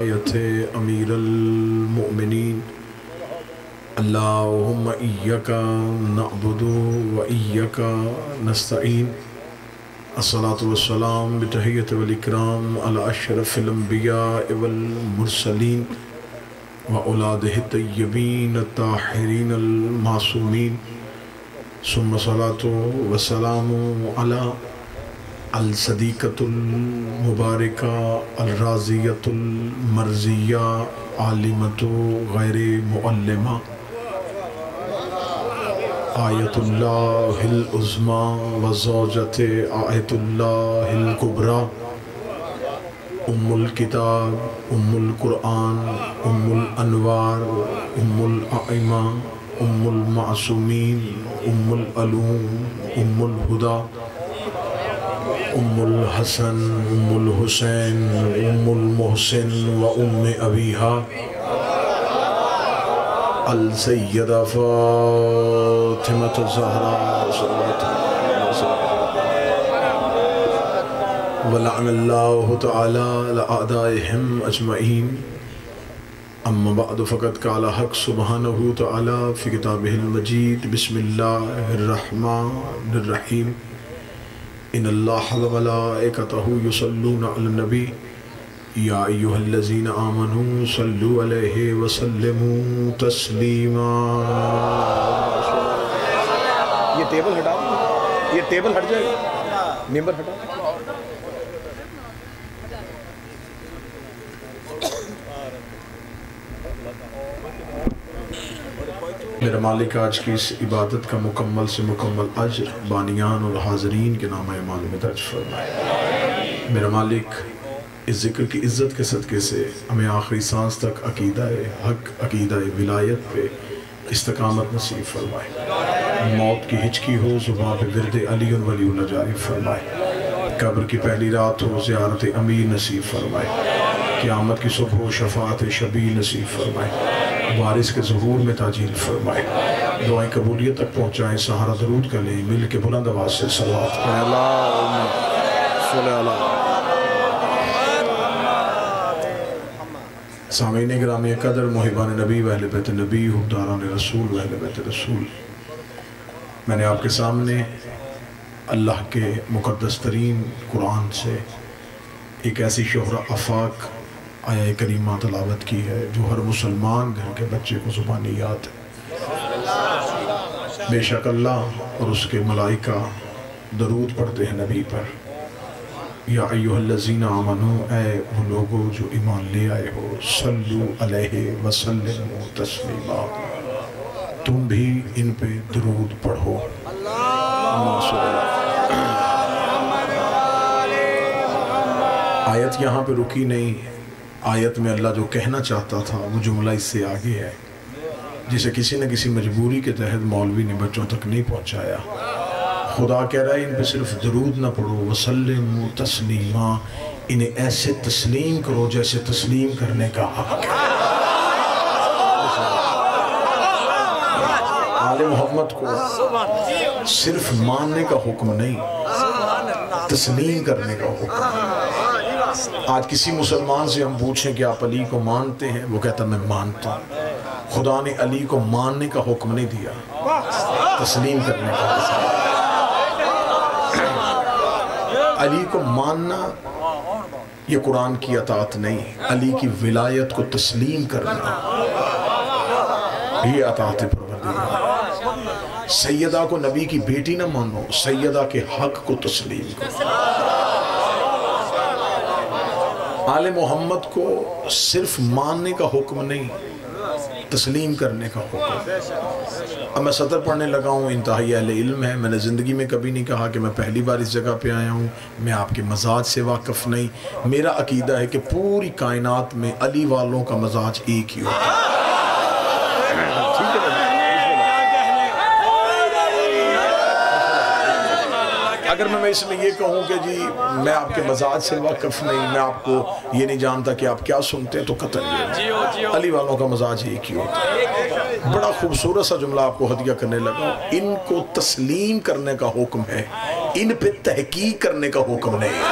अमीरुल मोमिनीन अल्लाहुम्मा इय्याका नअबुदु व इय्याका नस्तईन अस्सलातु वस्सलाम बितहिय्यति वल इकराम अला अशरफिल अंबिया वल मुरसलीन व औलादिहि तय्यबीन अत्ताहिरीन अल मासूमीन सुम्मा सलातु वस्सलामु अला अल सदीक़तुल मुबारका अल राज़ियतुल मर्ज़िया आलिमतु गैरे मुअल्लिमा आयतुल्लाहिल उज़्मा व ज़ौजते आयतुल्लाहिल कुबरा उम्मुल किताब उम्मुल कुरआन उम्मुल अनवार उम्मुल आइमा उम्मुल मासूमीन उम्मुल अलूम उम्मुल हुदा उम्मुल हसन उम्मुल हुसैन उम्मुल मोहसिन व उम्मे अबीहा अल सय्यदा फ़ातिमतुज़ ज़हरा व लअनल्लाहु तआला अला अअदाइहिम अजमईन अम्मा बअद फ़क़द क़ाल हक़ सुब्हानहु तआला फ़ी किताबिहिल मजीद बिस्मिल्लाहिर रहमानिर रहीम इन्नल्लाह व मलाइकतहु युसल्लूना अलन नबी या अय्युहल्लज़ीना आमनू सल्लु अलैहि व सल्लिमू तस्लीमा। ये टेबल हटा दो, ये टेबल हट जाएगा, मेंबर हटा। मेरा मालिक आज की इस इबादत का मुकम्मल से मुकम्मल अज्र बानियान और हाज़रीन के नाम माल में दर्ज फरमाए। मेरा मालिक इस ज़िक्र की इज़्ज़त के सदक़े से हमें आखिरी सांस तक अक़ीदा हक़ अक़ीदा विलायत पे इस्तकामत नसीब फरमाए। मौत की हिचकी हो ज़ुबान पे विरद अली वलीउल्लाह जारी फरमाए। कब्र की पहली रात हो ज़ियारत अमीर नसीब फरमाए। क़यामत की सुबह हो शफ़ाअत शबी नसीब फरमाए। वारिस के ज़हूर में ताजील फरमाए। दुआएं कबूलियत तक पहुँचाएँ। सहारा दरूद का लें, मिल के बुलंद आवाज़ से सलावत सामीन गिरामी कदर मुहिबान नबी व अहले बैत नबी हुब्बारान रसूल व अहले बैत रसूल, मैंने आपके सामने अल्लाह के मुक़द्दस तरीन कुरान से एक ऐसी शोहरा आफाक आया करीमा तलावत की है जो हर मुसलमान घर के बच्चे को ज़ुबानी याद है। बेशक अल्लाह और उसके मलाइका दरूद पढ़ते हैं नबी पर। या अय्युहल्लज़ीना आमनू, ऐ वो लोगो जो ईमान ले आए हो, सल्लु अलैहि व सल्लिमू तस्लीमा, तुम भी इन पे दरूद पढ़ो। आयत यहाँ पे रुकी नहीं। आयत में अल्लाह जो कहना चाहता था वो जुमला इससे आगे है, जिसे किसी न किसी मजबूरी के तहत मौलवी ने बच्चों तक नहीं पहुँचाया। खुदा कह रहा है इन पे सिर्फ दरूद ना पढ़ो, वसल्लिमू तस्लीमा, इन्हें ऐसे तस्लीम करो जैसे तस्लीम करने का हक है। आले मोहम्मद को सिर्फ मानने का हुक्म नहीं, तस्लीम करने का हुक्म। आज किसी मुसलमान से हम पूछें कि आप अली को मानते हैं, वो कहता मैं मानता हूँ। खुदा ने अली को मानने का हुक्म नहीं दिया, तस्लीम करने का हुक्म। अली को मानना ये कुरान की अतात नहीं, अली की विलायत को तस्लीम करना ये अतात परवरदिगार। सैयदा को नबी की बेटी ना मानो, सैयदा के हक को तस्लीम करो। आले मोहम्मद को सिर्फ मानने का हुक्म नहीं, तस्लीम करने का हुक्म। अब मैं सदर पढ़ने लगा हूँ, इंतहाई अहले इल्म है। मैंने ज़िंदगी में कभी नहीं कहा कि मैं पहली बार इस जगह पे आया हूँ, मैं आपके मजाज से वाकिफ़ नहीं। मेरा अकीदा है कि पूरी कायनात में अली वालों का मजाज एक ही होता है। अगर मैं इसमें ये कहूँ कि जी मैं आपके मजाज से वाकिफ़ नहीं, मैं आपको ये नहीं जानता कि आप क्या सुनते हैं, तो कतई है। अली वालों का मजाज एक ही होता है। बड़ा खूबसूरत सा जुमला आपको हदिया करने लगा। इनको तस्लीम करने का हुक्म है, इन पे तहकीक करने का हुक्म नहीं है।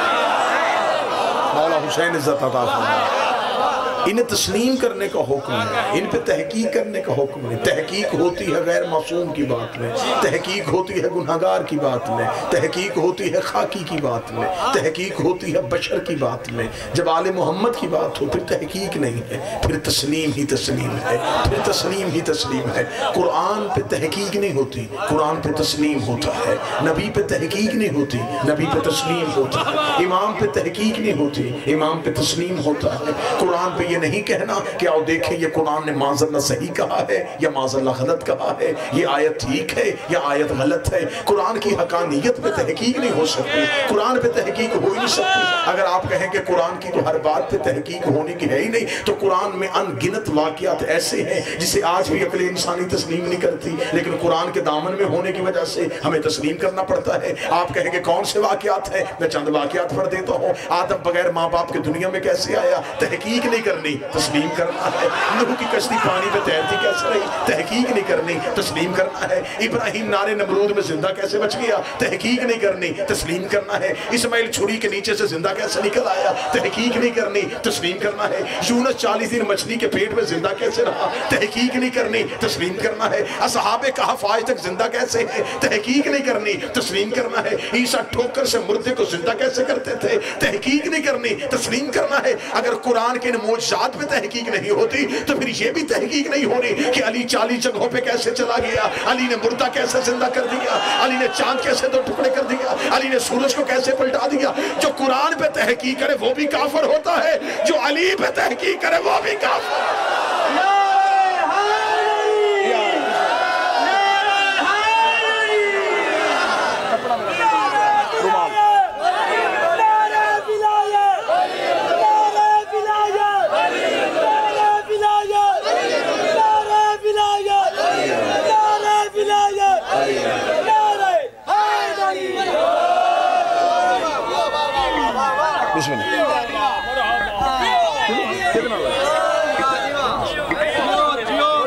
मौला हुसैन इज्जत अता फरमाए। इन्हें तस्लीम करने का हुक्म है, इन पे तहकीक करने का हुक्म है। तहकीक होती है गैर मासूम की बात में, तहकीक होती है गुनहगार की बात में, तहकीक होती है खाकी की बात में, तहकीक होती है बशर की बात में। जब आले मोहम्मद की बात हो फिर तहकीक नहीं है, फिर तस्लीम ही तस्लीम है, फिर तस्लीम ही तस्लीम है। कुरान पे तहकीक नहीं होती, कुरान पे तस्लीम होता है। नबी पे तहकीक नहीं होती, नबी पे तस्लीम होता है। इमाम पे तहकीक नहीं होती, इमाम पे तस्लीम होता है। कुरान पे ये नहीं कहना कि आओ देखें ये कुरान ने माज़अल्लाह सही कहा है या माज़अल्लाह गलत कहा है, ये आयत ठीक है या आयत गलत है। कुरान की हकानियत पे तहकीक नहीं हो सकती, कुरान पे तहकीक हो ही नहीं सकती। अगर आप कहें कि कुरान की तो हर बात पे तहकीक होने की है ही नहीं, तो कुरान में अनगिनत वाक़यात ऐसे हैं जिसे आज भी अकल इंसानी तस्लीम नहीं करती, लेकिन कुरान के दामन में होने की वजह से हमें तस्लीम करना पड़ता है। आप कहेंगे कौन से वाक़यात हैं, मैं चंद वाक़यात पढ़ देता हूँ। आदम बगैर माँ बाप के दुनिया में कैसे आया, तहकीक नहीं करनी, तस्लीम करना है। नूह की कश्ती पानी पे तैरती कैसे रही, तहकीक नहीं करनी, तस्लीम करना है। इब्राहिम नारे नमरूद में जिंदा कैसे बच गया, तहकीक नहीं करनी, तस्लीम करना है। इस्माइल छुरी के नीचे से जिंदा कैसे निकल आया, तहकीक नहीं करनी, तस्लीम करना है। यूनुस 40 दिन मछली के पेट में जिंदा कैसे रहा, तहकीक नहीं करनी, तस्लीम करना है। असहाबे कहफ आज तक जिंदा कैसे है, तहकीक नहीं करनी, तस्लीम करना है। ईसा ठोकर से मुर्दे को जिंदा कैसे करते थे, तहकीक नहीं करनी, तस्लीम करना है। अगर कुरान के मोजज़ात पे तहकीक नहीं होती तो फिर ये भी तहकीक नहीं होनी कि अली 40 जगहों पे कैसे चला गया, अली ने मुर्दा कैसे जिंदा कर दिया, अली ने चांद कैसे 2 टुकड़े कर दिया, अली ने सूरज को कैसे पलटा दिया। जो कुरान पे तहकीक करे वो भी काफिर होता है, जो अली पे तहकीक करे वो भी काफिर।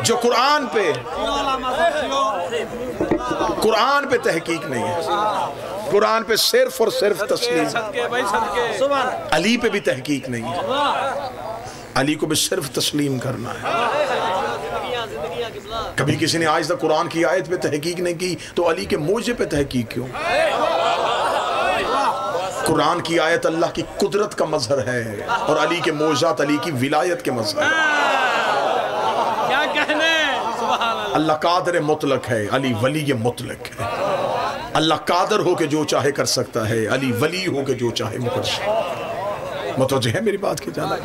जो कुरान पे तहकीक नहीं है, कुरान पे सिर्फ और सिर्फ तस्लीम। अली पे भी तहकीक नहीं है, अली को भी सिर्फ तस्लीम करना है। कभी किसी ने आज तक कुरान की आयत पे तहकीक नहीं की तो अली के मौजे पे तहकीक क्यों? कुरान की आयत अल्लाह की कुदरत का मजहर है और अली के मौजात अली की विलायत के मजहर है। अल्लाह कादर मुतलक है, अली वली मुतलक है। अल्लाह कादर हो के जो चाहे कर सकता है, अली वली हो के जो चाहे वो कर सकता है। मुतवज्जे है मेरी बात की जाना।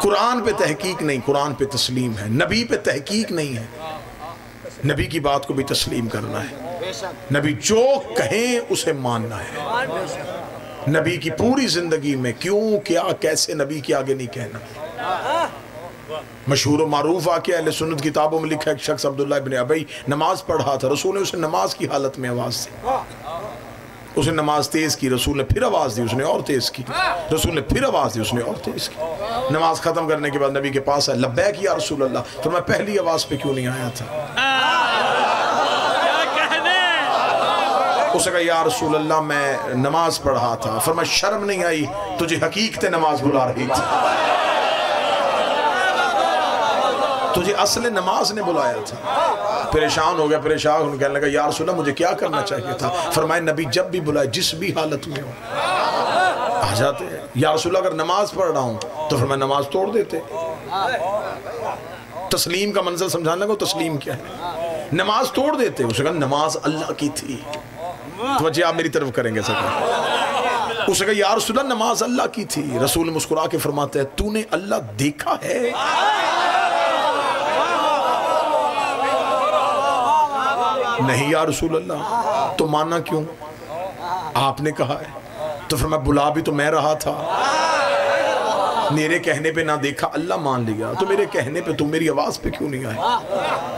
कुरान पे तहकीक नहीं, कुरान पे तस्लीम है। नबी पे तहकीक नहीं है, नबी की बात को भी तस्लीम करना है। नबी जो कहें उसे मानना है। नबी की पूरी जिंदगी में क्यों क्या कैसे नबी के आगे नहीं कहना। मशहूर व मारूफ वाक़या अहले सुन्नत किताबों में लिखा है, एक शख्स अब्दुल्लाह इब्न अबई नमाज पढ़ रहा था, रसूल ने उसे नमाज की हालत में आवाज़ दी। उसने नमाज तेज़ की, रसूल ने फिर आवाज़ दी, उसने और तेज़ की, रसूल ने फिर आवाज़ दी, उसने और तेज़ की। नमाज ख़त्म करने के बाद नबी के पास आया, लब्बैक या रसूल अल्लाह, तो मैं पहली आवाज़ पे क्यों नहीं आया था? उसने कहा या रसूल अल्लाह मैं नमाज पढ़ रहा था। फरमाया शर्म नहीं आई तुझे हकीकत नमाज बुला रही थी, तुझे असल नमाज ने बुलाया था। परेशान हो गया, परेशान कहने लगा या रसूल अल्लाह मुझे क्या करना चाहिए था? फरमाया नबी जब भी बुलाए जिस भी हालत में हो आ जाते हैं। या रसूल अल्लाह अगर नमाज पढ़ रहा हूँ तो फरमाया नमाज तोड़ देते। तस्लीम का मंजिल समझाने को, तस्लीम क्या है? नमाज तोड़ देते। उसने कहा नमाज अल्लाह की थी। तो वजह आप मेरी तरफ करेंगे सर। उसने कहा या रसूल अल्लाह नमाज अल्लाह की थी। रसूल मुस्कुरा के फरमाते हैं तूने अल्लाह देखा है? नहीं या रसूल अल्लाह। तो माना क्यों? आपने कहा है। तो फिर मैं बुला भी तो मैं रहा था, मेरे कहने पे ना देखा, अल्लाह मान लिया, तो मेरे कहने पे तुम मेरी आवाज़ पे क्यों नहीं आए?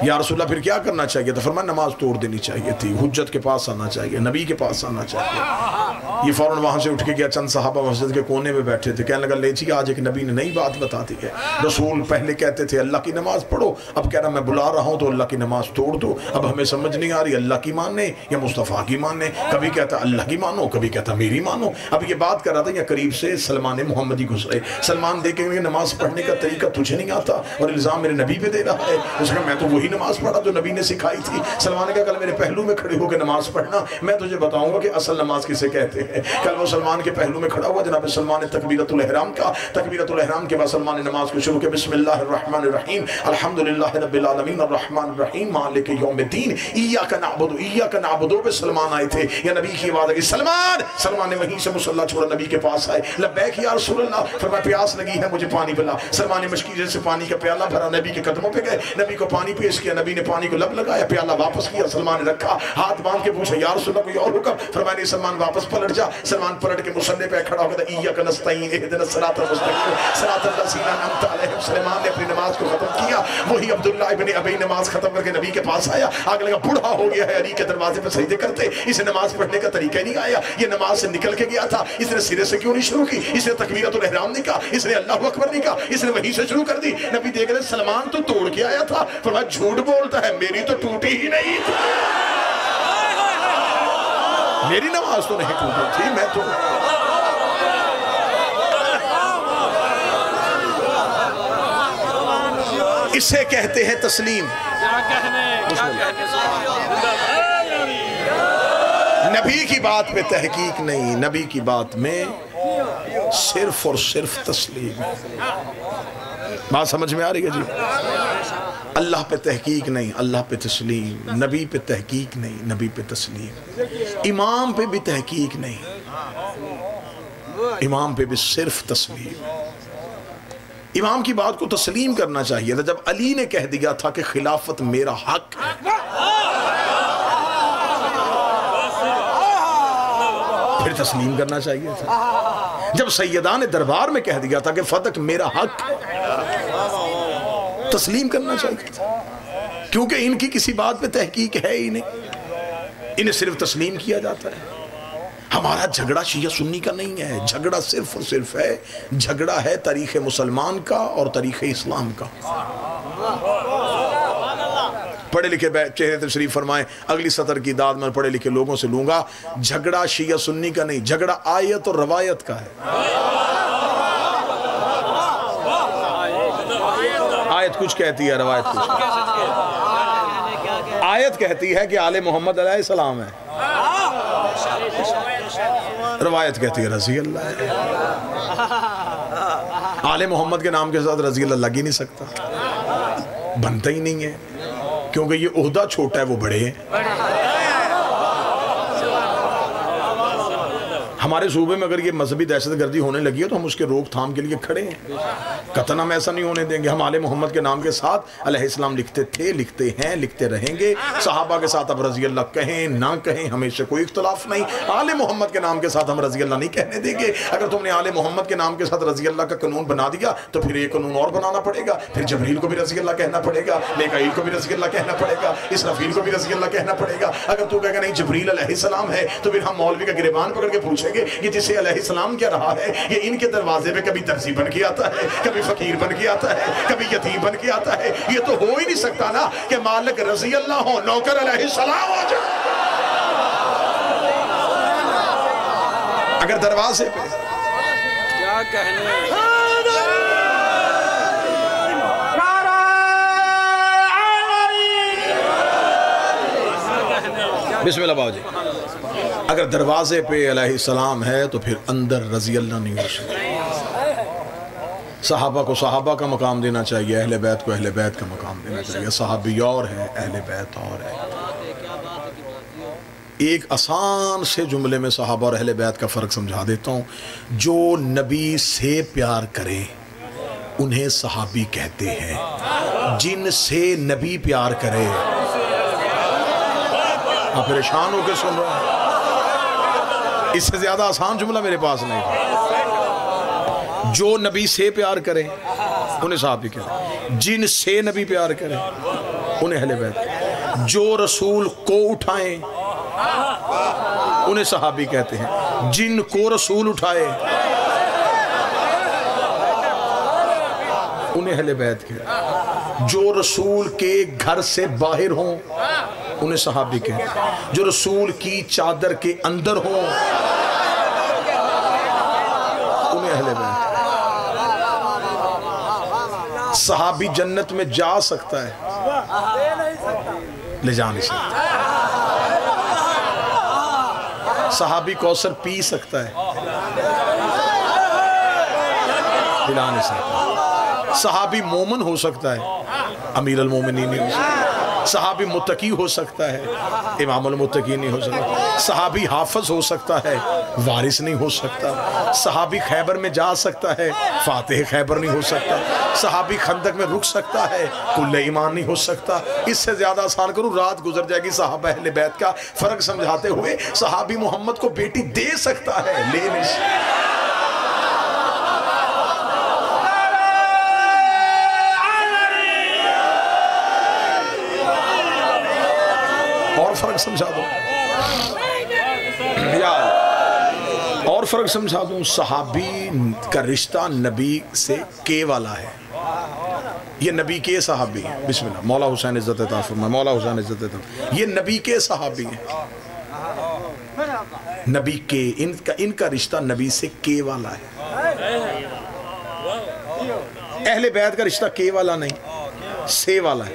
या रसूलल्लाह फिर क्या करना चाहिए था? फरमाया नमाज तोड़ देनी चाहिए थी, हुज्जत के पास आना चाहिए, नबी के पास आना चाहिए। ये फ़ौरन वहाँ से उठ के गया, चंद सहाबा मस्जिद के कोने में बैठे थे, कहने लगा ले जी आज एक नबी ने नई बात बता दी है। रसूल पहले कहते थे अल्लाह की नमाज पढ़ो, अब कह रहा मैं बुला रहा हूँ तो अल्लाह की नमाज तोड़ दो। अब हमें समझ नहीं आ रही अल्लाह की माने या मुस्तफ़ा की माने। कभी कहता अल्लाह की मानो, कभी कहता मेरी मानो। अब ये बात कर रहा था या करीब से सलमान मोहम्मदी गुजरे। सलमान देखेंगे नमाज पढ़ने का तरीका तुझे नहीं आता और इल्ज़ाम मेरे नबी पे दे रहा है। उसने मैं तो वही नमाज पढ़ा जो नबी ने सिखाई थी। सलमान का कल मेरे पहलू में खड़े होकर नमाज पढ़ना, मैं तुझे बताऊंगा कि असल नमाज किसे कहते हैं। कल वो सलमान के पहलू में खड़ा हुआ, जनाब सलमान ने तकबीरतुल इहराम का, तकबीरतुल इहराम के बाद सलमान ने नमाज को शुरू किया, बिस्मिल्लाहिर्रहमानिर्रहीम अल्हम्दुलिल्लाहि रब्बिल आलमीन अर्रहमानिर्रहीम मालिक यौमिद्दीन इय्याका नअबुदु पे सलमान आए थे। या नबी की आवाज़ आई सलमान ने वहीं से मुसल्ला छोड़ा नबी के पास आए, लब्बैक या रसूल अल्लाह, फरमाया प्यास लगी है मुझे पानी पिला। सलमान ने मशकीज़े से पानी का प्याला भरा, नबी के कदमों पे गए, नबी को पानी पेश किया, नबी ने पानी को लब लगाया, प्याला वापस किया, सलमान ने रखा, हाथ बांध के पूछा या रसूल अल्लाह कोई और हुक्म? फरमाया सलमान वापस पलट जा। सलमान पलट के मुसल्ले पे खड़ा हो गया, इय्याका नस्तईन इहदिनस सिरातल मुस्तकीम सिरातल लज़ीना अनअमता अलैहिम। सलमान ने अपनी नमाज को खत्म किया। वही अब्दुल्लाह इब्न अबी नमाज खत्म करके नबी के पास आया, आगे लगा बूढ़ा हो गया है, अली के दरवाजे पे सजदे करते, इसे नमाज पढ़ने का तरीका ही नहीं आया, ये नमाज से निकल के गया था, इसने सिरे से क्यों नहीं शुरू की? इसने तकबीरतुल इहराम नहीं कहा, इसने अल्लाहु अकबर नहीं कहा, इसने वहीं से शुरू कर दी। नबी देख रहे सलमान तो तोड़ के आया था, फरमाया झूठ बोलता है, मेरी तो टूटी ही नहीं थी, मेरी नमाज तो नहीं टूटी थी, मैं तो इसे कहते हैं तस्लीम। नबी की बात पे तहकीक नहीं, नबी की बात में सिर्फ और सिर्फ तस्लीम। बात समझ में आ रही है जी? अल्लाह पे तहकीक नहीं, अल्लाह पे तस्लीम। नबी पे तहकीक नहीं, नबी पे तस्लीम। इमाम पे भी तहकीक नहीं, इमाम पे भी सिर्फ तस्लीम। इमाम की बात को तस्लीम करना चाहिए था। जब अली ने कह दिया था कि खिलाफत मेरा हक है, फिर तस्लीम करना चाहिए था। जब सैयदा ने दरबार में कह दिया था कि फतक मेरा हक है, तस्लीम करना चाहिए था, क्योंकि इनकी किसी बात पे तहकीक है ही नहीं, इन्हें सिर्फ तस्लीम किया जाता है। हमारा झगड़ा शिया सुन्नी का नहीं है, झगड़ा सिर्फ और सिर्फ है, झगड़ा है तारीख मुसलमान का और तारीख इस्लाम का। पढ़े लिखे चेहरे तशरीफ फरमाएं, अगली सतर की दाद मैं पढ़े लिखे लोगों से लूंगा। झगड़ा शिया सुन्नी का नहीं, झगड़ा आयत और रवायत का है। आयत कुछ कहती है, रवायत कुछ। आयत कहती है कि आले मोहम्मद अलैहिस्सलाम है, रवायत कहती है रज़ी अल्लाह है। आले मोहम्मद के नाम के साथ रज़ी अल्लाह लग ही नहीं सकता, बनता ही नहीं है, क्योंकि ये ओहदा छोटा है, वो बड़े हैं। हमारे सूबे में अगर ये मजहबी दहशतगर्दी होने लगी है तो हम उसके रोकथाम के लिए खड़े हैं। कतन हम ऐसा नहीं होने देंगे। हम आले मोहम्मद के नाम के साथ अलैहिस्सलाम लिखते थे, लिखते हैं, लिखते रहेंगे। सहाबा के साथ अब रज़ी अल्लाह कहें ना कहें, हमें से कोई इख्तलाफ नहीं। आले मोहम्मद के नाम के साथ हम रज़ी अल्लाह नहीं कहने देंगे। अगर तुमने आले मोहम्मद के नाम के साथ रज़ी अल्लाह का कानून बना दिया तो फिर एक कानून और बनाना पड़ेगा, फिर जबरील को भी रज़ी अल्लाह कहना पड़ेगा, मीकाईल को भी रज़ी अल्लाह कहना पड़ेगा, इसराफील को भी रज़ी अल्लाह कहना पड़ेगा। अगर तू कहेगा नहीं जबरील अलैहिस्सलाम है तो फिर हम मौलवी का गिरबान पकड़ के पूछेंगे ये जिसे अलैहिस्सलाम क्या रहा है, ये इनके दरवाजे पे कभी दर्जी बन के आता है, कभी फकीर बन के आता है, कभी यतीम बन के आता है। ये तो हो ही नहीं सकता ना कि मालिक रज़ी अल्लाह हो, नौकर अलैहिस्सलाम हो जाए। अगर दरवाजे पे क्या कहने बिस्मिल्लाह बाबूजी, अगर दरवाजे पे अलैहिस्सलाम है तो फिर अंदर रज़ी अल्लाह नहीं हो सकता। सहाबा को सहाबा का मकाम देना चाहिए, अहले बैत को अहले बैत का मकाम देना चाहिए। सहाबी और है, अहले बैत और है। एक आसान से जुमले में सहाबा और अहले बैत का फ़र्क समझा देता हूँ। जो नबी से प्यार करें उन्हें सहाबी कहते हैं, जिनसे नबी प्यार करे। आप परेशान होकर सुन रहे हैं, इससे ज्यादा आसान जुमला मेरे पास नहीं। जो नबी से प्यार करें उन्हें सहाबी करें, जिनसे नबी प्यार करें उन्हें अहले बैत। जो रसूल को उठाएं उन्हें सहाबी कहते हैं, जिनको रसूल उठाए उन्हें अहले बैत कहते। जो रसूल के घर से बाहर हों उन्हें सहाबी कहते हैं, जो रसूल की चादर के अंदर हों उन्हें अहले बैत। सहाबी जन्नत में जा सकता है, ले जा नहीं सकता। सहाबी कौसर पी सकता है, पिला नहीं सकता। सहाबी मोमन हो सकता है, अमीर अल मोमिनीन नहीं हो सकता। सहाबी मुत्तकी हो सकता है, इमाम अल मुत्तकी नहीं हो सकता। सहाबी हाफिज हो सकता है, वारिस नहीं हो सकता। सहाबी खैबर में जा सकता है, फातिह खैबर नहीं हो सकता। सहाबी खंदक में रुक सकता है, कुल्ले ईमान नहीं हो सकता। इससे ज्यादा आसान करूं, रात गुजर जाएगी। सहाबा अहले बैत का फर्क समझाते हुए, सहाबी मोहम्मद को बेटी दे सकता है, ले नहीं सकता। और फर्क समझा दो यार, और फर्क समझा दूं। सहाबी का रिश्ता नबी से के वाला है, ये नबी के सहाबी हैं। बिस्मिल्लाह, मौला हुसैन इज्जत अता फरमाए, मौला हुसैन इज्जत अता। ये नबी के सहाबी हैं, नबी के, इनका रिश्ता नबी से के वाला है। अहले बैत का रिश्ता के वाला नहीं, से वाला है।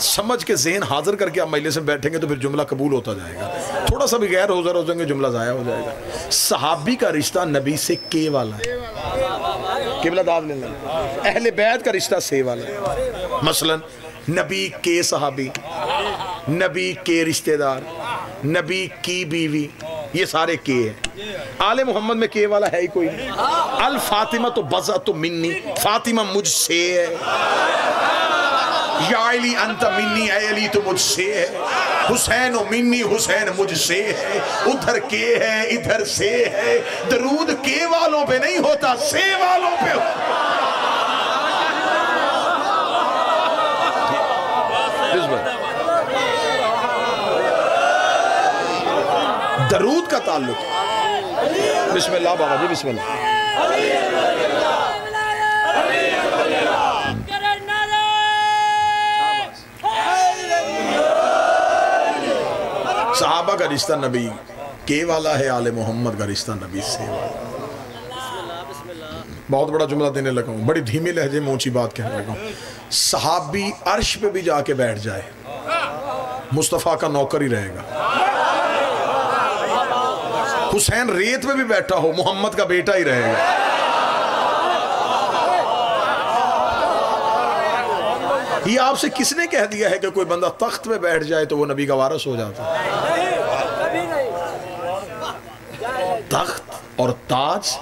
समझ के ज़हन हाजिर करके आप मजलिस में बैठेंगे तो फिर जुमला कबूल होता जाएगा। थोड़ा सा भी गैर हो जाएंगे, जुमला ज़ाया हो जाएगा। सहाबी का रिश्ता नबी से के वाला है, किबला दाद लेना। अहले बैत का रिश्ता से वाला है। मसलन नबी के सहाबी, नबी के रिश्तेदार, नबी की बीवी, ये सारे के हैं। आले मोहम्मद में के वाला है ही कोई नहीं। अल फातिमा तो बज़ा तो मिन्नी, फातिमा मुझसे है। या अली अंत मिन्नी, अली तो मुझसे है। हुसैन ओ मिन्नी, हुसैन मुझसे है। उधर के है, इधर से है। दरूद के वालों पे नहीं होता, से वालों पे होता। दरूद का ताल्लुक। बिस्मिल्लाह बाबा जी, बिस्मिल्लाह। सहाबा का रिश्ता नबी के वाला है, आले मोहम्मद का रिश्ता नबी से वाला। बहुत बड़ा जुमला देने लगा हूँ, बड़ी धीमी लहजे में ऊंची बात कहने लगा हूँ। सहाबी अर्श पे भी जाके बैठ जाए, मुस्तफ़ा का नौकर ही रहेगा। हुसैन रेत पे भी बैठा हो, मोहम्मद का बेटा ही रहेगा। ये आपसे किसने कह दिया है कि कोई बंदा तख्त पे बैठ जाए तो वो नबी का वारिस हो जाता है? तख्त और ताज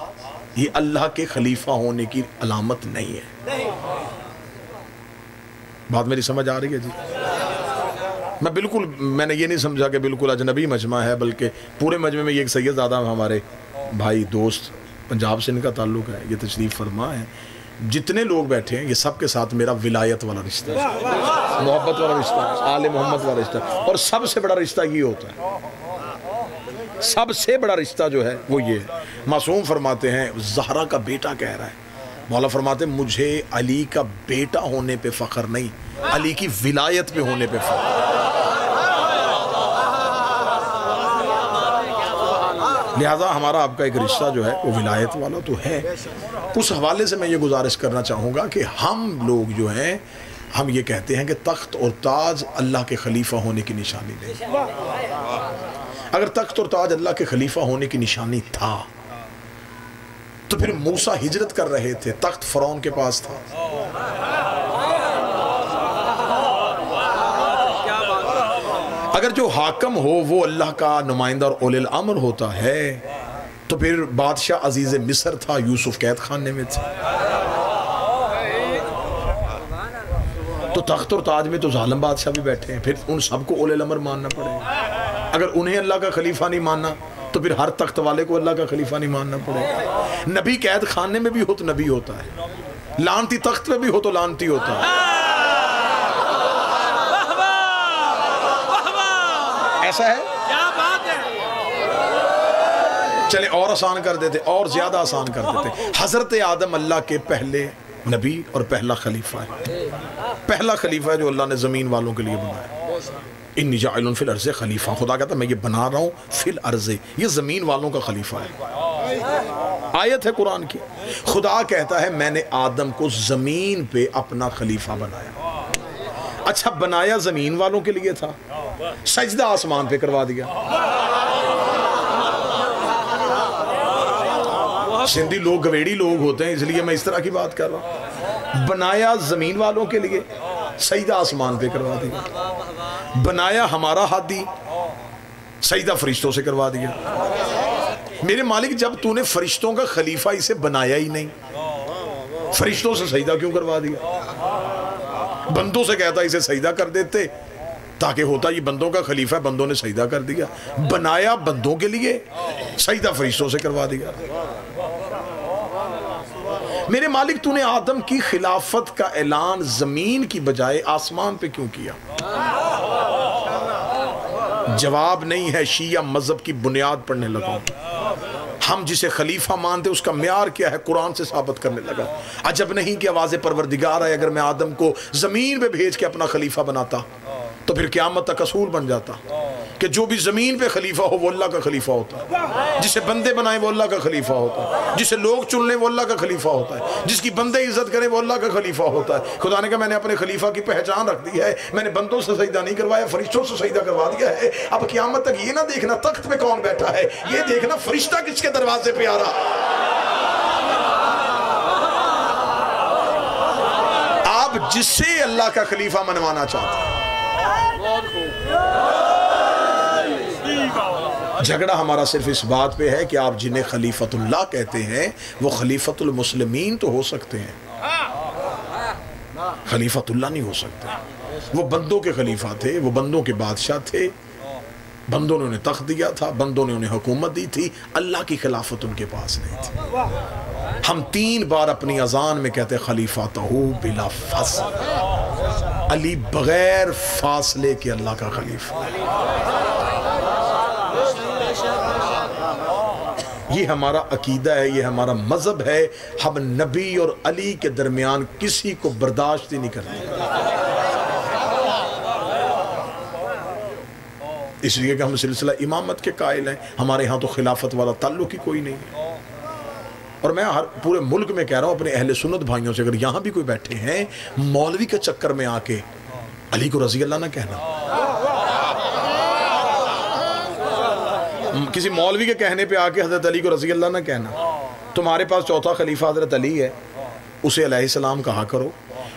ये अल्लाह के खलीफा होने की अलामत नहीं है। बात मेरी समझ आ रही है जी? मैं बिल्कुल, मैंने ये नहीं समझा कि बिल्कुल अजनबी मजमा है, बल्कि पूरे मजमे में ये एक सैयदज़ादा हमारे भाई दोस्त पंजाब से इनका ताल्लुक है, ये तशरीफ़ फरमा है। जितने लोग बैठे हैं ये सब के साथ मेरा विलायत वाला रिश्ता है, मोहब्बत वाला रिश्ता है, आले मोहम्मद वाला रिश्ता है। और सबसे बड़ा रिश्ता ये होता है, सबसे बड़ा रिश्ता जो है वो ये है। मासूम फरमाते हैं, ज़हरा का बेटा कह रहा है, मौला फरमाते मुझे अली का बेटा होने पे फ़ख्र नहीं, अली की विलायत पे होने पे फ़ख्र। लिहाजा हमारा आपका एक रिश्ता जो है वो विलायत वाला तो है। उस हवाले से मैं ये गुजारिश करना चाहूँगा कि हम लोग जो हैं, हम ये कहते हैं कि तख्त और ताज अल्लाह के खलीफा होने की निशानी नहीं। अगर तख्त और ताज अल्लाह के खलीफा होने की निशानी था तो फिर मूसा हिजरत कर रहे थे, तख्त फ़िरौन के पास था। अगर जो हाकम हो वो अल्लाह का नुमाइंदा और उलिल अम्र होता है तो फिर बादशाह अजीज़ मिस्र था, यूसुफ कैद खाने में थे। तो तख्त और ताज में तो जालिम बादशाह भी बैठे हैं, फिर उन सबको उलिल अम्र मानना पड़ेगा। अगर उन्हें अल्लाह का खलीफा नहीं मानना तो फिर हर तख्त वाले को अल्लाह का खलीफा नहीं मानना पड़ेगा। नबी कैद खाने में भी हो तो नबी होता है, लानती तख्त में भी हो तो लानती होता है। ऐसा है, क्या बात है। चले और आसान कर देते, और ज्यादा आसान कर देते। हजरत आदम अल्लाह के पहले नबी और पहला खलीफा है। पहला खलीफा है जो अल्लाह ने जमीन वालों के लिए बनाया। इन्नी जाइलुन फिल अर्ज़े खलीफा, खुदा कहता मैं ये बना रहा हूँ फिल अर्ज़े, ये जमीन वालों का खलीफा है। आयत है कुरान की। खुदा कहता है मैंने आदम को जमीन पे अपना खलीफा बनाया। अच्छा, बनाया जमीन वालों के लिए था, सजदा आसमान पे करवा दिया। सिंधी लोग गवेड़ी लोग होते हैं, इसलिए मैं इस तरह की बात कर रहा हूं। बनाया जमीन वालों के लिए, सजदा आसमान पे करवा दिया। बनाया हमारा हादी, सजदा फरिश्तों से करवा दिया। मेरे मालिक, जब तूने फरिश्तों का खलीफा इसे बनाया ही नहीं, फरिश्तों से सजदा क्यों करवा दिया? बंदों से कहता इसे सजदा कर देते, ताकि होता ये बंदों का खलीफा, बंदों ने सजदा कर दिया। बनाया बंदों के लिए, सजदा फरिश्तों से करवा दिया। मेरे मालिक, तूने आदम की खिलाफत का ऐलान जमीन की बजाय आसमान पे क्यों किया? जवाब नहीं है। शिया मजहब की बुनियाद पढ़ने लगा। हम जिसे खलीफा मानते उसका म्यार क्या है, कुरान से साबित करने लगा। अजब नहीं कि आवाज़ परवरदिगार है, अगर मैं आदम को जमीन पे भेज के अपना खलीफा बनाता तो फिर क़यामत तक असूल बन जाता कि जो भी जमीन पे खलीफा हो वो अल्लाह का खलीफा होता है। जिसे बंदे बनाए वो अल्लाह का खलीफा होता है। जिसे लोग चुन लें वो अल्लाह का खलीफा होता है। जिसकी बंदे इज्जत करें वो अल्लाह का खलीफा होता है। खुदा ने कहा मैंने अपने खलीफा की पहचान रख दी है, मैंने बंदों से सजदा नहीं करवाया, फरिश्तों से सजदा करवा दिया है। अब क़यामत तक ये ना देखना तख्त पे कौन बैठा है, ये देखना फरिश्ता किसके दरवाजे पे आ रहा। आप जिससे अल्लाह का खलीफा मनवाना चाहते हैं, झगड़ा हमारा सिर्फ इस बात पे है कि आप जिन्हें खलीफतुल्लाह कहते हैं वो खलीफतुल मुस्लिमीन तो हो सकते हैं, खलीफतुल्लाह नहीं हो सकते। वो बंदों के खलीफा थे, वो बंदों के बादशाह थे, बंदों ने उन्हें तख्त दिया था, बंदों ने उन्हें हुकूमत दी थी, अल्लाह की खिलाफत उनके पास नहीं थी। हम 3 बार अपनी अजान में कहते खलीफा तहू बिला फासल, अली बगैर फासले के अल्लाह का खलीफा। ये हमारा अकीदा है, ये हमारा मजहब है। हम नबी और अली के दरमियान किसी को बर्दाश्त ही नहीं करते, इसलिए कि हम सिलसिला इमामत के कायल हैं। हमारे यहाँ तो खिलाफत वाला ताल्लुक ही कोई नहीं है। और मैं हर पूरे मुल्क में कह रहा हूँ अपने अहले सुन्नत भाइयों से, अगर यहाँ भी कोई बैठे हैं मौलवी के चक्कर में आके अली को रजी अल्लाह ना कहना, किसी मौलवी के कहने पे आके हजरत अली को रजी अल्लाह ना कहना। तुम्हारे पास चौथा खलीफा हजरत अली है, उसे अलैहिस्सलाम कहा करो,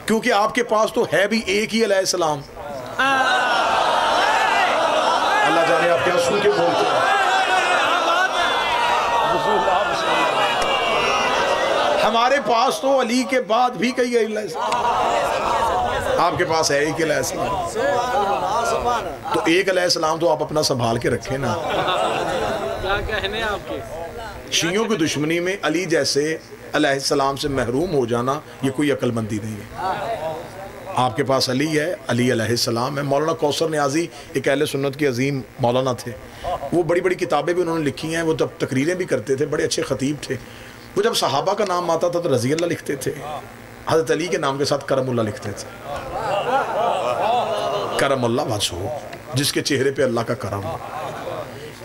क्योंकि आपके पास तो है भी एक ही अलैहिस्सलाम। अल्लाह जाने आप क्या सुन के बोलते हैं। हमारे पास तो अली के बाद भी कई अलैहिस्सलाम, आपके पास है एक अलैहिस्सलाम। तो एक अलैहिस्सलाम तो आप अपना संभाल के रखें ना। क्या कहने आपके? शियों की दुश्मनी में अली जैसे अलैहिस्सलाम से महरूम हो जाना ये कोई अक्लमंदी नहीं है। आपके पास अली है, अली अलैहिस्सलाम है। मौलाना कौसर नियाज़ी एक अहले सुन्नत के अजीम मौलाना थे, वो बड़ी बड़ी किताबें भी उन्होंने लिखी हैं, वो तब तकरीरें भी करते थे, बड़े अच्छे खतीब थे। वो जब सहाबा का नाम आता था तो रज़ी अल्लाह लिखते थे, हज़रत अली के नाम के साथ करमुल्लाह लिखते थे। करमुल्लाह वजहू, जिसके चेहरे पे अल्लाह का करम।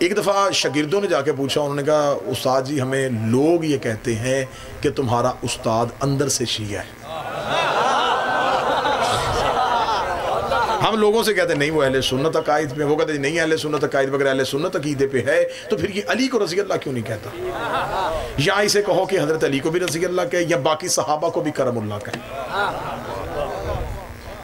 एक दफ़ा शागिर्दों ने जाके पूछा, उन्होंने कहा उस्ताद जी हमें लोग ये कहते हैं कि तुम्हारा उस्ताद अंदर से शिया है। हम लोगों से कहते नहीं वो अहले सुन्नत अकायद में, वो कहते नहीं अहले सुन्नत अकायद वगैरह अहले सुन्नत अकीदे पे है, तो फिर ये अली को रज़ी अल्लाह क्यों नहीं कहता? या इसे कहो कि हज़रत अली को भी रज़ी अल्लाह कहे या बाकी सहाबा को भी करमुल्लाह कहे।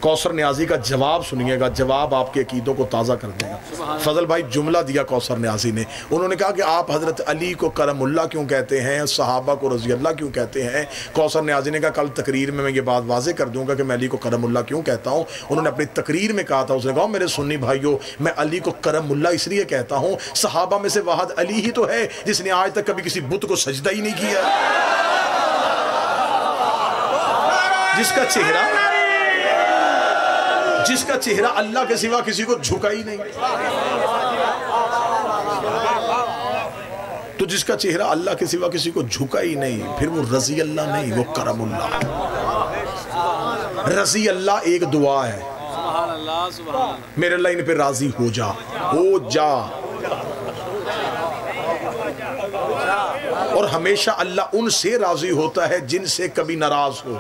कौसर न्याजी का जवाब सुनिएगा, जवाब आपके अकीदों को ताज़ा कर देगा। फजल भाई जुमला दिया कौसर न्याजी ने, उन्होंने कहा कि आप हज़रत अली को करमुल्लाह क्यों कहते हैं, सहाबा को रज़ी अल्लाह क्यों कहते हैं? कौसर न्याजी ने कहा कल तकरीर में मैं ये बात वाज़े कर दूंगा कि मैं अली को करमुल्लाह क्यों कहता हूँ। उन्होंने अपनी तकरीर में कहा था, उसने कहा मेरे सुन्नी भाइयों मैं अली को करमुल्लाह इसलिए कहता हूँ, सहाबा में से वाहद अली ही तो है जिसने आज तक कभी किसी बुत को सजदा ही नहीं किया, जिसका चेहरा अल्लाह के सिवा किसी को झुका ही नहीं। तो जिसका चेहरा अल्लाह के सिवा किसी को झुका ही नहीं, फिर वो रज़ी अल्लाह नहीं, वो करमुल्लाह। रज़ी अल्लाह एक दुआ है, मेरे अल्लाह इन पे राजी हो जा, हो जा। और हमेशा अल्लाह उनसे राजी होता है जिनसे कभी नाराज हो।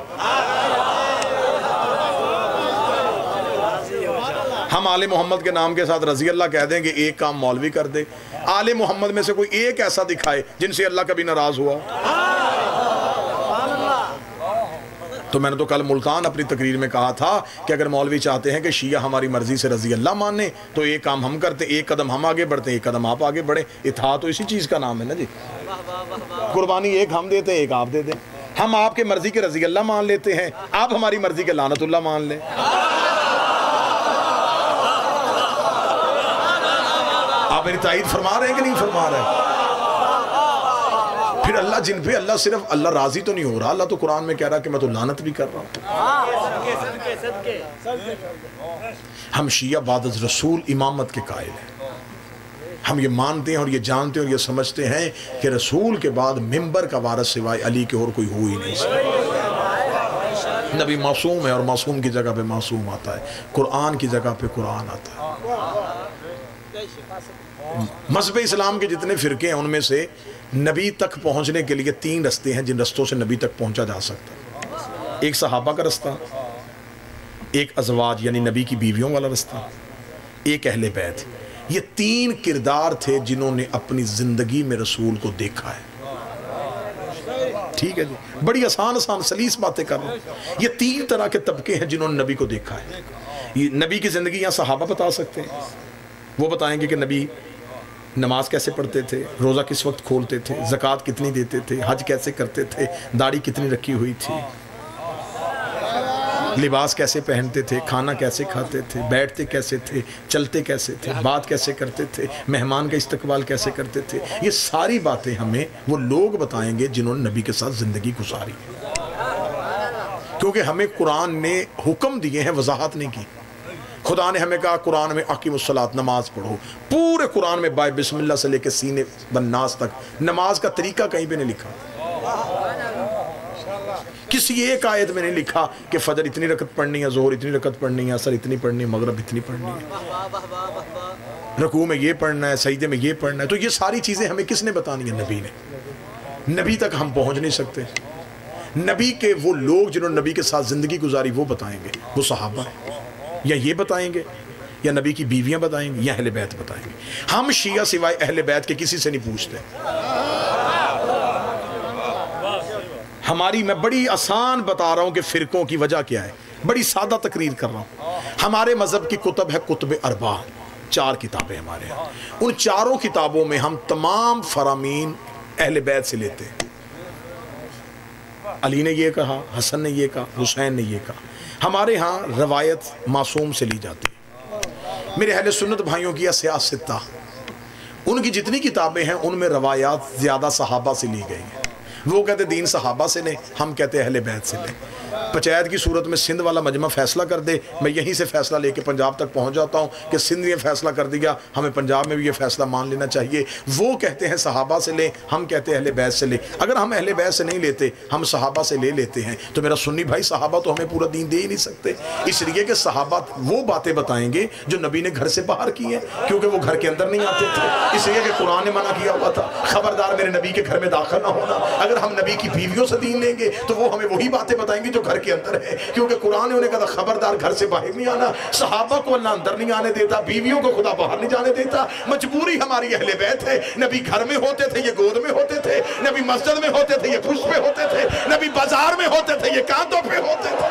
हम आले मोहम्मद के नाम के साथ रजी अल्लाह कह देंगे, एक काम मौलवी कर दे। आले मोहम्मद में से कोई एक ऐसा दिखाए जिनसे अल्लाह कभी नाराज हुआ। तो मैंने तो कल मुल्तान अपनी तकरीर में कहा था कि अगर मौलवी चाहते हैं कि शिया हमारी मर्जी से रजी अल्लाह माने तो एक काम हम करते, एक कदम हम आगे बढ़ते, एक कदम आप आगे बढ़े। इत्तेहाद तो इसी चीज़ का नाम है ना जी। कुर्बानी एक हम देते हैं, एक आप दे दें। हम आपके मर्जी के रजी अल्लाह मान लेते हैं, आप हमारी मर्जी के लानतुल्लाह मान लें। आप मेरी ताईद फरमा रहे हैं कि नहीं फरमा रहे? फिर अल्लाह जिन पे अल्लाह सिर्फ अल्लाह राजी तो नहीं हो रहा, अल्लाह तो कुरान में कह रहा कि मैं तो लानत भी कर रहा हूँ। हम शिया बाद रसूल इमामत के कायल हैं। हम ये मानते हैं और ये जानते हैं और ये समझते हैं कि रसूल के बाद मिंबर का वारिस सिवाय अली के और कोई हो ही नहीं सकता। नबी मासूम है और मासूम की जगह पे मासूम आता है, कुरान की जगह पे कुरान आता है। मज़हब इस्लाम के जितने फ़िरके हैं उनमें से नबी तक पहुंचने के लिए 3 रास्ते हैं जिन रास्तों से नबी तक पहुंचा जा सकता है। एक सहाबा का रास्ता, एक अज़वाज यानी नबी की बीवियों वाला रास्ता, एक अहले बैत। ये 3 किरदार थे जिन्होंने अपनी ज़िंदगी में रसूल को देखा है। ठीक है जी, बड़ी आसान आसान सलीस बातें कर रहे हैं। ये 3 तरह के तबके हैं जिन्होंने नबी को देखा है। ये नबी की ज़िंदगी यहाँ सहाबा बता सकते हैं। वो बताएंगे कि नबी नमाज कैसे पढ़ते थे, रोज़ा किस वक्त खोलते थे, ज़कात कितनी देते थे, हज कैसे करते थे, दाढ़ी कितनी रखी हुई थी, लिबास कैसे पहनते थे, खाना कैसे खाते थे, बैठते कैसे थे, चलते कैसे थे, बात कैसे करते थे, मेहमान का इस्तकबाल कैसे करते थे। ये सारी बातें हमें वो लोग बताएंगे जिन्होंने नबी के साथ ज़िंदगी गुजारी। क्योंकि हमें कुरान ने हुक्म दिए हैं, वजाहत नहीं की। खुदा ने हमें कहा कुरान में अकीमुस्सलात, नमाज पढ़ो। पूरे कुरान में बाय बिस्मिल्लाह से लेकर सीने बन्नास तक नमाज का तरीका कहीं पे नहीं लिखा। किसी एक आयत में नहीं लिखा कि फजर इतनी रकत पढ़नी है, जोहर इतनी रकत पढ़नी है, असर इतनी पढ़नी है, मगरब इतनी पढ़नी है, रकू में ये पढ़ना है, सजदे में ये पढ़ना है। तो ये सारी चीज़ें हमें किसने बतानी है? नबी ने। नबी तक हम पहुँच नहीं सकते। नबी के वो लोग जिन्होंने नबी के साथ ज़िंदगी गुजारी वो बताएंगे, वो सहाबा है, या ये बताएंगे, या नबी की बीवियां बताएंगी, या अहले बैत बताएंगे। हम शिया सिवाय अहले बैत के किसी से नहीं पूछते। हमारी, मैं बड़ी आसान बता रहा हूं कि फ़िरकों की वजह क्या है, बड़ी सादा तकरीर कर रहा हूं। हमारे मज़हब की कुतब है कुतुब अरबा, 4 किताबें हमारे यहाँ। उन 4 किताबों में हम तमाम फरामीन अहले बैत से लेते हैं। अली ने ये कहा, हसन ने ये कहा, हुसैन ने ये कहा। हमारे यहाँ रवायत मासूम से ली जाती है। मेरे अहले सुन्नत भाइयों की सियासता, उनकी जितनी किताबें हैं उनमें रवायात ज़्यादा सहाबा से ली गई हैं। वो कहते दीन सहाबा से लें, हम कहते अहले बैत से लें। पंचायत की सूरत में सिंध वाला मजमा फैसला कर दे, मैं यहीं से फैसला लेके पंजाब तक पहुंच जाता हूं कि सिंध ने फैसला कर दिया, हमें पंजाब में भी ये फैसला मान लेना चाहिए। वो कहते हैं सहाबा से लें, हम कहते हैं अहले बैत से लें। अगर हम अहले बैत से नहीं लेते, हम सहाबा से ले लेते हैं, तो मेरा सुन्नी भाई सहाबा तो हमें पूरा दीन दे ही नहीं सकते। इसलिए कि सहाबा वो बातें बताएंगे जो नबी ने घर से बाहर की है, क्योंकि वो घर के अंदर नहीं आते थे। इसलिए कि कुरान ने मना किया हुआ था, खबरदार मेरे नबी के घर में दाखिल ना होना। अगर हम नबी की बीवियों से दीन लेंगे तो वो हमें वही बातें बताएंगे जो घर के अंदर है, क्योंकि कुरान ने उन्हें कहा खबरदार घर से बाहर नहीं आना। सहाबा को अल्लाह अंदर नहीं आने देता, बीवियों को खुदा बाहर नहीं जाने देता। मजबूरी हमारी अहले बैत है। नबी घर में होते थे, ये गोद में होते थे। नबी मस्जिद में होते थे, ये फुर्श पे होते थे। नबी बाजार में होते थे, ये कांधों पे होते थे।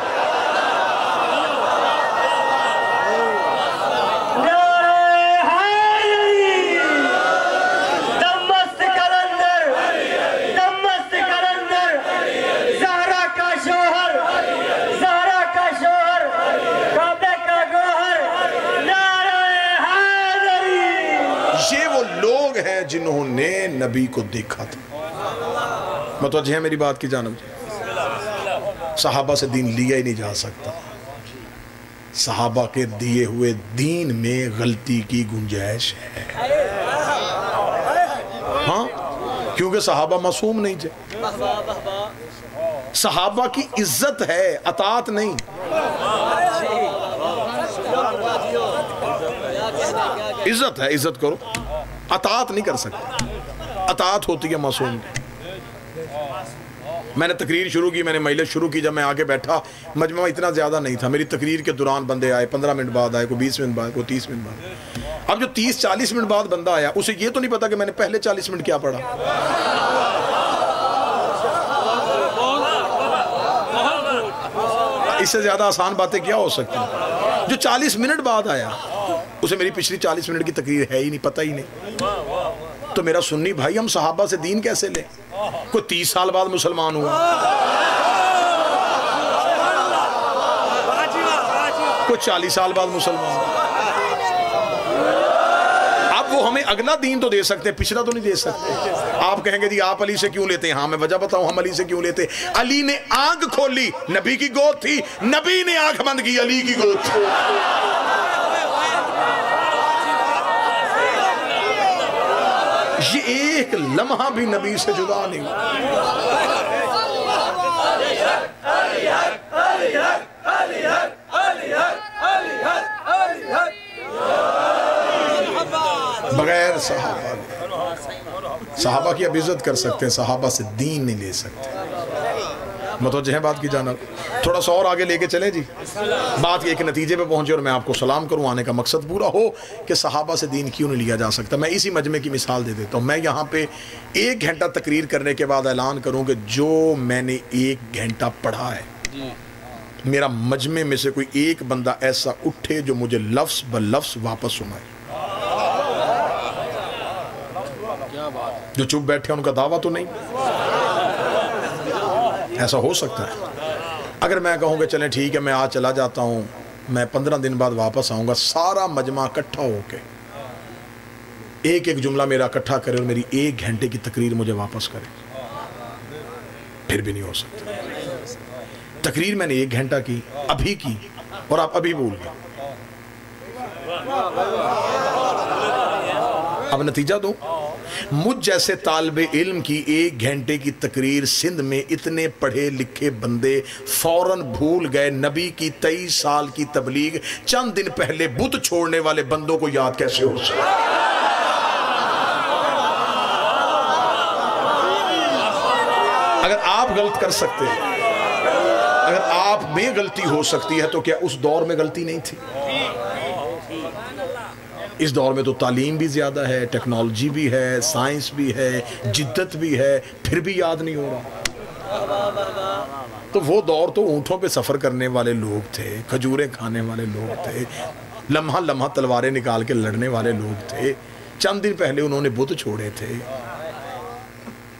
जिन्होंने नबी को देखा था। मतवज्जे है मेरी बात की जानब। सहाबा से दीन लिया ही नहीं जा सकता। सहाबा के दिए हुए दीन में गलती की गुंजाइश है। हाँ, क्योंकि सहाबा मासूम नहीं थे। सहाबा की इज्जत है, अतात नहीं। इज्जत है, इज्जत करो। अतात नहीं कर सकते। अतात होती है मासूम की। मैंने तकरीर शुरू की, मैंने मजलिस शुरू की, जब मैं आके बैठा मजमा इतना ज़्यादा नहीं था, मेरी तकरीर के दौरान बंदे आए, 15 मिनट बाद आए, कोई 20 मिनट बाद, कोई 30 मिनट बाद। अब जो 30-40 मिनट बाद बंदा आया, उसे ये तो नहीं पता कि मैंने पहले 40 मिनट क्या पढ़ा। इससे ज़्यादा आसान बातें क्या हो सकती हैं। जो 40 मिनट बाद आया, उसे मेरी पिछली 40 मिनट की तकरीर है ही नहीं, पता ही नहीं। तो मेरा सुन्नी भाई, हम सहाबा से दीन कैसे लें? कोई 30 साल बाद मुसलमान हुआ, कोई 40 साल बाद मुसलमान। अब वो हमें अगला दीन तो दे सकते हैं, पिछला तो नहीं दे सकते। आप कहेंगे जी आप अली से क्यों लेते हैं? हाँ मैं वजह बताऊं हम अली से क्यों लेते। अली ने आंख खोली, नबी की गोद थी, नबी ने आंख बंद की, अली की गोद थी। ये एक लम्हा भी नबी से जुदा नहीं हुआ। बगैर सहाबा की अब इज्जत कर सकते हैं, सहाबा से दीन नहीं ले सकते। मतवज्जह है बात की जाना। थोड़ा सा और आगे लेके चले जी, बात एक नतीजे पे पहुंचे और मैं आपको सलाम करूं, आने का मकसद पूरा हो कि सहाबा से दीन क्यों नहीं लिया जा सकता। मैं इसी मजमे की मिसाल दे देता हूं। मैं यहाँ पे 1 घंटा तकरीर करने के बाद ऐलान करूं कि जो मैंने 1 घंटा पढ़ा है, मेरा मजमे में से कोई एक बंदा ऐसा उठे जो मुझे लफ्ज़ ब लफ्ज़ वापस सुनाए। जो चुप बैठे उनका दावा तो नहीं, ऐसा हो सकता है। अगर मैं कहूँगा चलें ठीक है मैं आज चला जाता हूँ, मैं 15 दिन बाद वापस आऊँगा, सारा मजमा इकट्ठा होके एक एक जुमला मेरा इकट्ठा करे और मेरी 1 घंटे की तकरीर मुझे वापस करे, फिर भी नहीं हो सकता। तकरीर मैंने 1 घंटा की, अभी की, और आप अभी भूल गए। अब नतीजा दो, मुझ जैसे तालिबे इल्म की 1 घंटे की तकरीर सिंध में इतने पढ़े लिखे बंदे फौरन भूल गए। नबी की 23 साल की तबलीग चंद दिन पहले बुत छोड़ने वाले बंदों को याद कैसे हो सकता? अगर आप गलत कर सकते हैं, अगर आप में गलती हो सकती है, तो क्या उस दौर में गलती नहीं थी? इस दौर में तो तालीम भी ज़्यादा है, टेक्नोलॉजी भी है, साइंस भी है, जिद्दत भी है, फिर भी याद नहीं हो रहा। तो वो दौर तो ऊँटों पे सफ़र करने वाले लोग थे, खजूरें खाने वाले लोग थे, लम्हा लम्हा तलवारें निकाल के लड़ने वाले लोग थे। चंद दिन पहले उन्होंने बुत छोड़े थे,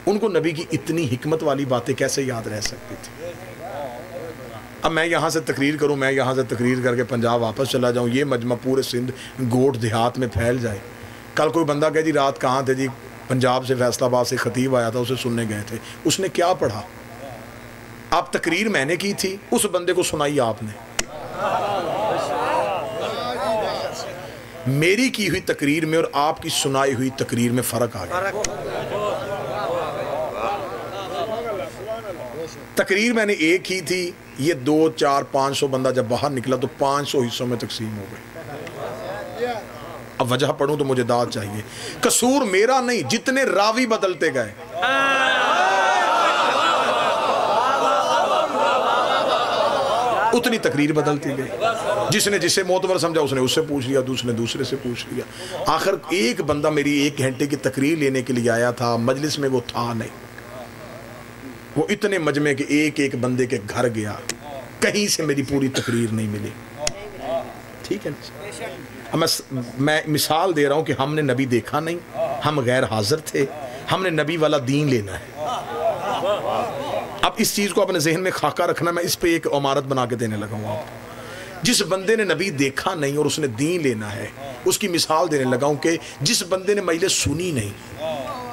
उनको नबी की इतनी हिकमत वाली बातें कैसे याद रह सकती थी? अब मैं यहाँ से तकरीर करूँ, मैं यहाँ से तकरीर करके पंजाब वापस चला जाऊँ, ये मजमा पूरे सिंध गोट देहात में फैल जाए। कल कोई बंदा कहे जी रात कहाँ थे जी, पंजाब से फैसलाबाद से खतीब आया था, उसे सुनने गए थे, उसने क्या पढ़ा? आप तकरीर मैंने की थी, उस बंदे को सुनाई आपने। मेरी की हुई तकरीर में और आपकी सुनाई हुई तकरीर में फ़र्क आ गया। तकरीर मैंने एक ही थी, ये 2, 4, 500 बंदा जब बाहर निकला तो 500 हिस्सों में तकसीम हो गई। अब वजह पढ़ूं तो मुझे दाद चाहिए। कसूर मेरा नहीं, जितने रावी बदलते गए। उतनी तकरीर बदलती गई। जिसने जिसे मोतबर समझा उसने उससे पूछ लिया, दूसरे दूसरे से पूछ लिया। आखिर एक बंदा मेरी 1 घंटे की तकरीर लेने के लिए आया था, मजलिस में वो था नहीं। वो इतने मजमे के एक एक बंदे के घर गया, कहीं से मेरी पूरी तकरीर नहीं मिली। ठीक है ना? मैं मिसाल दे रहा हूँ कि हमने नबी देखा नहीं, हम गैर हाजिर थे, हमने नबी वाला दीन लेना है। अब इस चीज़ को अपने जहन में खाका रखना, मैं इस पे एक इमारत बना के देने लगा हूँ आपको। जिस बंदे ने नबी देखा नहीं और उसने दीन लेना है, उसकी मिसाल देने लगा हूँ कि जिस बंदे ने मजलिस सुनी नहीं,